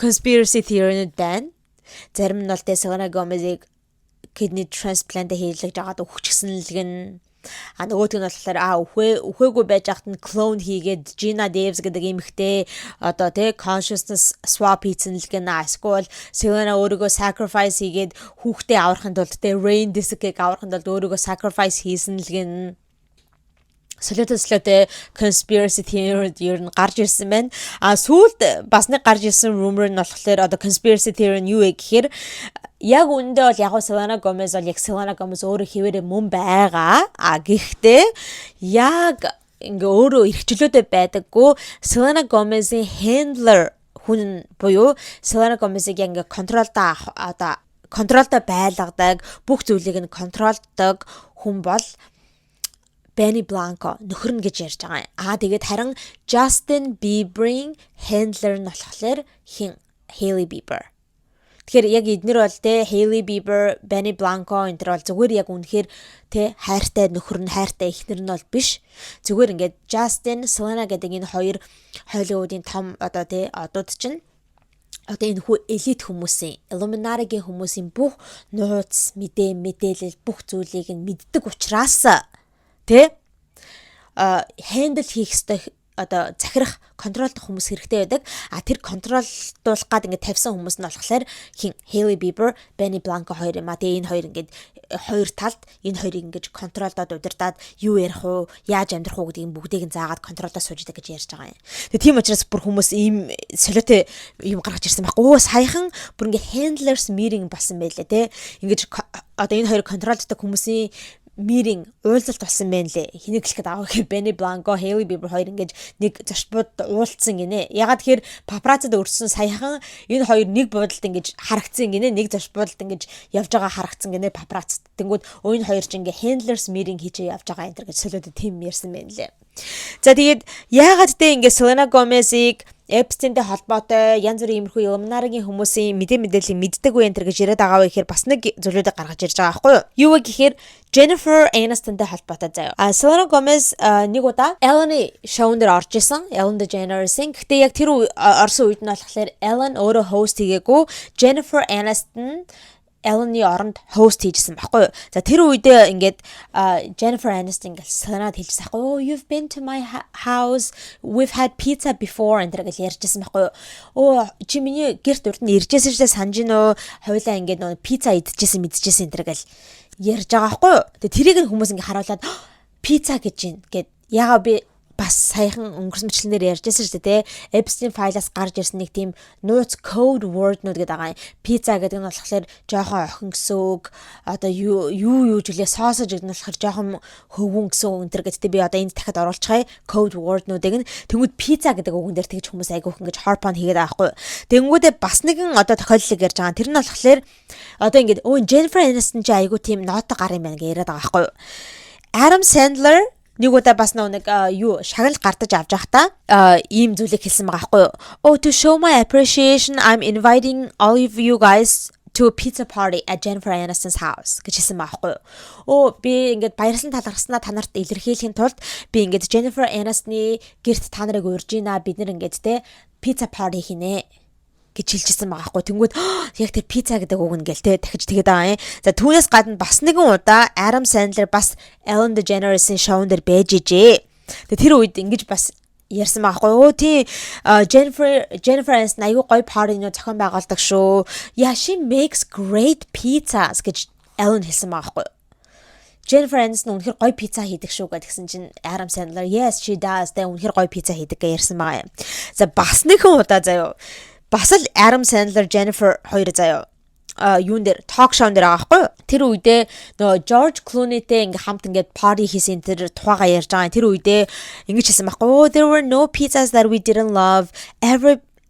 conspiracy theory-нууд байна. Зарим нь бол Selena Gomez-ийг kidney transplant хийлгэж байгаад өгчихсэн л гэн. Нөгөөдг нь болохоор үхээгүй байж хахад нь clone хийгээд Gina Davis гэдэг эмэгтэй одоо тий consciousness swap хийсэн л гэн. Эсвэл Selena өөрийгөө sacrifice хийгээд хүүхдээ аврахын тулд тий Rain Disc-ийг аврахын тулд өөрийгөө sacrifice хийсэн л гэн. Солиотой conspiracy theory ер нь гарч ирсэн байна. Сүүлд бас нэг гарч ирсэн rumor нь болохоор одоо conspiracy theory нь юу вэ гэхээр яг үндэ бол яг Selena Gomez бол яг Selena Gomez өөрөө хэвээрээ мөн байгаа. Гэхдээ яг ингээ өөрөө эрхчлөөдөө байдаггүй Selena Gomez-ийн handler хүн буюу Selena Gomez-ийг ингээ контролтой байлгадаг, бүх зүйлийг нь контролдог хүн бол Benny Blanco нөхөр нь гэж ярьж байгаа. Тэгээд харин Justin Bieber-ийн handler нь болохоор Hailey Bieber. Тэгэхээр яг эднэр бол те Hailey Bieber, Benny Blanco энэ төр бол зүгээр яг үнэхээр те хайртай нөхөр нь хайртай эхнэр нь бол биш. Зүгээр ингээд Justin, Selena гэдэг энэ хоёр Hollywood-ийн том одоо те одууд чинь одоо энэ хүү элит хүмүүсийн Illuminati-гийн хүмүүсийн бүх нууц, мэдээлэл бүх зүйлийг нь мэддэг учраас тэ хендл хийх ёстой одоо захирах контролдох хүмүүс хэрэгтэй байдаг. Тэр контролдуулах гад ингээд тавьсан хүмүүс нь болохоор Hailey Bieber, Benny Blanco хоёр юм. Тэгээ энэ хоёр ингээд хоёр талд энэ хоёрыг ингээд контролдоод удирдаад юу ярих уу, яаж амьдрах уу гэдгийг бүгдийг нь заагаад контролдоо сууждаг гэж ярьж байгаа юм. Тэгээ тийм учраас бүр хүмүүс ийм солиотой юм гаргаж ирсэн байхгүй. Саяхан бүр ингээд handlers meeting болсон байлээ те. Ингээд одоо энэ хоёр контролддог хүмүүсийн мирийн уулзалт болсон байна лээ. Хэнийг хэлэхэд аваа гэхээр Benny Blanco, Hailey Bieber хоёр ингэж нэг зочдод уулзсан гинэ. Ягаад тэгэхээр папараццад өрсөн саяхан энэ хоёр нэг буудалд ингэж харагдсан гинэ. Нэг зочдод ингэж явж байгаа харагдсан гинэ папараццад. Тэнгүүд энэ хоёр ч ингэ handlers meeting хийчээ явж байгаа энэ төр гэж солиодод тийм ярьсан байна лээ. За тэгээд яагаад тэ ингэ Selena Gomez-ийг Epstein-тэй холбоотой янз бүрийн иймэрхүү Illuminati-гийн хүмүүсийн мэдээллийг мэддэг вэ энэ гэж яриад байгаа вэ гэхээр бас нэг зүйлүүдийг гаргаж ирж байгаа байхгүй юу? Юу вэ гэхээр Jennifer Aniston-тэй холбоотой заяа. Selena Gomez нэг удаа Ellen-ы шоунд дээр орж исэн. Ellen DeGeneres-ийн. Гэхдээ яг тэр орсон үед нь болохоор Ellen өөрөө host хийгээгүй. Jennifer Aniston Ellen-ы оронд host хийжсэн байхгүй юу. За тэр үедээ ингээд Jennifer Aniston ингээд санаад хэлжсэн байхгүй юу. You've been to my house. We've had pizza before энэ гэж ярьжсэн байхгүй юу. Чи миний гэрт урд нь иржсэн ч санаж гин үү. Хойлоо ингээд нөө пицца идчихсэн мэдчихсэн энэ гэж ярьж байгаа байхгүй юу. Тэгээ тэрийг нь хүмүүс ингээд харуулад пицца гэж юм гэд ягаа би бас саяхан өнгөрсөн мэтлэнээр ярьжсэн шүү дээ. Epstein файлаас гарч ирсэн нэг тийм нууц code word-нууд гэдэг байгаа юм. Пицца гэдэг нь болохоор жоохон охин гэсэн үг. Одоо юу жилээ sausage гэдэг нь болохоор жоохон хөвгүн гэсэн үг энэ төр гэдэг. Би одоо энд дахиад оруулчихъя. Code word-нуудыг нь тэнгууд пицца гэдэг үгэн дээр тэгж хүмүүс айгүйх ингэж harp on хийгээд байгаа байхгүй. Тэнгуудээ бас нэгэн одоо тохиолдлыг ярьж байгаа. Тэр нь болохоор одоо ингэж Jennifer Aniston чи айгүй тийм ноото гар юм байна гэж яриад байгаа байхгүй. Adam Sandler нэг удаа бас нэг шагнал гардаж авч байхдаа ийм зүйлийг хэлсэн байгаа байхгүй юу. To show my appreciation, I'm inviting all of you guys to a pizza party at Jennifer Aniston's house гэж хэлсэн байгаа байхгүй юу. Би ингээд баярлан талархснаа та нарт илэрхийлэхийн тулд би ингээд Jennifer Aniston-ы гэрт та нарыг урьж ийна. Бид нар ингээд те pizza party хийнэ гэж хэлжсэн байгаа хгүй. Тэнгүүд яг тэр пицца гэдэг үг нь гээл те дахиж тэгээд байгаа юм. За түүнээс гадна бас нэгэн удаа Adam Sandler бас Ellen DeGeneres-ийн шоунд дээр байж ижээ. Тэгээд тэр үед ингэж бас ярьсан байгаа хгүй. Тий Jennifer Aniston аюу гоё парти-нөө зохион байгуулдаг шүү. Yeah, she makes great pizzas гэж Ellen хэлсэн байгаа хгүй. Jennifer Aniston үнэхээр гоё пицца хийдэг шүү гэдгсэн чинь Adam Sandler yes she does тэ үнэхээр гоё пицца хийдэг гэж ярьсан байгаа юм. За бас нэгэн удаа заяа. Бас л Adam Sandler, Jennifer хоёр заяа. Юун дээр talk show дээр байгаа байхгүй юу? Тэр үедээ нөгөө George Clooney-тэй ингээ хамт ингээд party хийсэн тэр тухайгаа ярьж байгаа. Тэр үедээ ингэж хэлсэн байхгүй юу? There were no pizzas that we didn't love.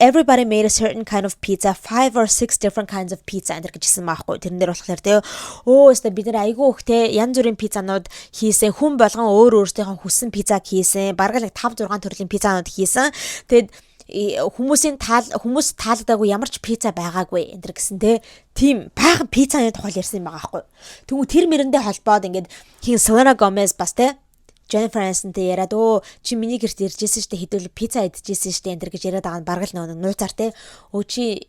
Everybody made a certain kind of pizza, 5 or 6 different kinds of pizza энэ гэж хэлсэн байхгүй. Тэрэн дээр болохоор те өстө бид нар айгүй их те янз бүрийн пиццанууд хийсэн. Хүн болгон өөртөөхөө хүссэн пиццаг хийсэн. Бараг л 5 6 төрлийн пиццанууд хийсэн. Тэгэд хүмүүс таалагдаагүй ямар ч пицца байгаагүй энэ гэсэн тийм баахан пиццаны тухай ярьсан юм байгаа байхгүй. Тэгвэл тэр мэрэндээ холбоод ингээд хин Selena Gomez бас те Jennifer Aniston-тэй яриад чи миний гэрт ирж ирсэн штэ хэдүүл пицца идчихсэн штэ энэ гэж яриад байгаа нь бараг л нөгөө нууцаар те чи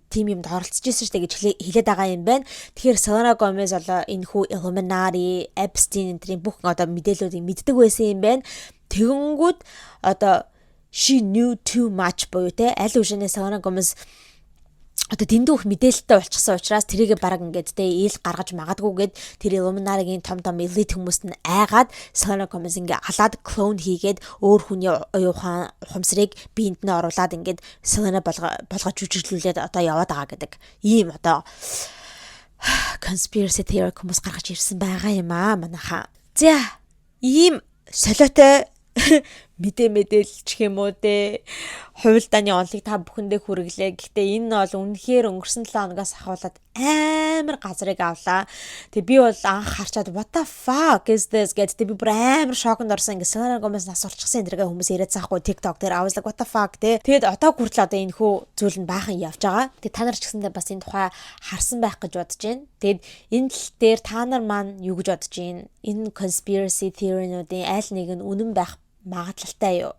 тим юмд оролцож ирсэн штэ гэж хэлээд байгаа юм байна. Тэгэхээр Selena Gomez болоо энэ хүү Illuminati, Epstein энтрийн бүх одоо мэдээллүүдийг мэддэг байсан юм байна. Тэгэнгүүт одоо she knew too much буюу те аль үшнээ Selena Gomez одоо дэндүүх мэдээлэлтэй болчихсон учраас тэрийг бараг ингээд те ийл гаргаж магадгүйгээд тэр Illuminati-гийн том elite хүмүүст нь айгаад Selena Gomez ингээ алаад clone хийгээд өөр хүний ухамсарыг биед нь оруулаад ингээд Selena болгож жүжиглүүлээд одоо яваад байгаа гэдэг ийм одоо conspiracy theory хүмүүс гаргаж ирсэн байгаа юм аа манайхаа. За ийм солиотой мэдээлч юм уу те хувилдааны онлыг та бүхэндээ хүргэлээ. Гэхдээ энэ бол үнэхээр өнгөрсөн 7 хоногоос ахуулаад амар газрыг авлаа. Тэг би бол анх харчаад what the fuck is this гэдэг би бүр амар шоконд орсон. Ингээ Selena Gomez нас орчихсан энэ хүмүүс яриад заахгүй TikTok дээр I was like what the fuck те. Тэгэд одоо хүртэл одоо энэ хүү зүйл нь баахан явж байгаа. Тэг та нар ч гэсэндээ бас энэ тухай харсан байх гэж бодож байна. Тэгэд энэ тал дээр та нар маань юу гэж бодож байна? Энэ conspiracy theory-нуудын аль нэг нь үнэн байх магадлалтай юу?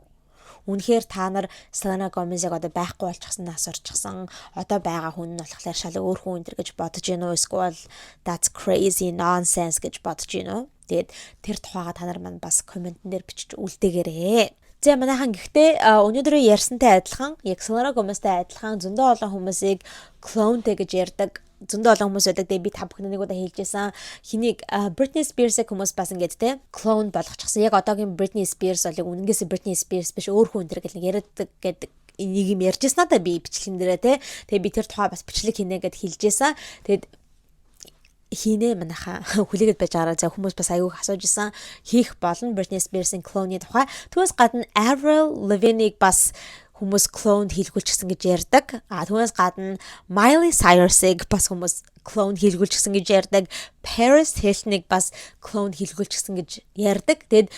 Үнэхээр та нар Selena Gomez-ыг одоо байхгүй болчихсон нас орчихсан одоо байгаа хүн нь болохоор шал өөр хүн энэ гэж бодож гин үү? Эсвэл that's crazy nonsense гэж бодож гин үү? Тэгээд тэр тухайга та нар маань бас комментэн дээр бичиж үлдээгээрэй. За манайхан гэхдээ өнөөдөр ярьсантай адилхан яг Selena Gomez-тай адилхан зөндөө олон хүмүүсийг clone-тэй гэж ярьдаг. Зөндөө олон хүмүүс байдаг. Би та бүхэнд нэг удаа хэлжсэн. Хэнийг Britney Spears-ийг хүмүүс бас ингэж те clone болгочихсон. Яг одоогийн Britney Spears бол үнэнгээс Britney Spears биш өөр хүн тэр гэл яриаддаг гэдэг нэг юм ярьжсэн надаа би бичлэгэн дээрээ те. Тэгээ би тэр тухай бас бичлэг хийнэ гэд хэлжсэн. Тэгэд хийнэ манайхаа хүлээгээд байж байгаа. За хүмүүс бас аягүй асууж исэн. Хийх болно Britney Spears-ийн clone-ийн тухай. Түүнээс гадна Avril Lavigne-ийг бас хүмүүс clone хийлгүүлчихсэн гэж ярьдаг. Түүнээс гадна Miley Cyrus-ыг бас хүмүүс clone хийлгүүлчихсэн гэж ярьдаг. Paris Hilton-ыг бас clone хийлгүүлчихсэн гэж ярьдаг. Тэгэд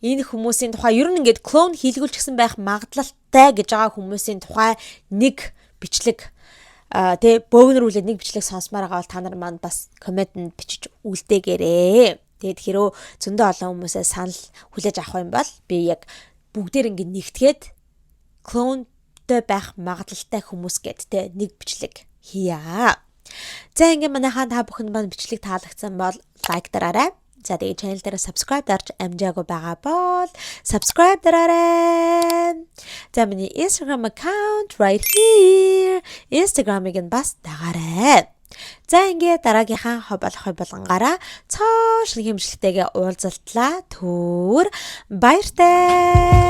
энэ хүмүүсийн тухай ер нь ингээд clone хийлгүүлчихсэн байх магадлалтай гэж байгаа хүмүүсийн тухай нэг бичлэг тэ бөөгнөрүүлээд нэг бичлэг сонсомоор байгаа бол та нар маань бас комментэнд бичиж үлдээгээрэй. Тэгэд хэрөө зөндөө олон хүмүүсээ санал хүлээж авах юм бол би яг бүгдээр ингээд нэгтгээд clone-тэй байх магадлалтай хүмүүс гэд тэ нэг бичлэг хийя. За ингээ манайхаа та бүхэнд маань бичлэг таалагдсан бол лайк дараарай. За тэгээ channel дээр subscribe дарж амжаагүй байгаа бол subscribe дараарай. За миний Instagram account right here. Instagram-ыг нь бас дагаарай. За ингээ дараагийнхаа болох болгонгаараа цааш хэмжлэгтэйгээ уулзалтлаа. Түр баяртай.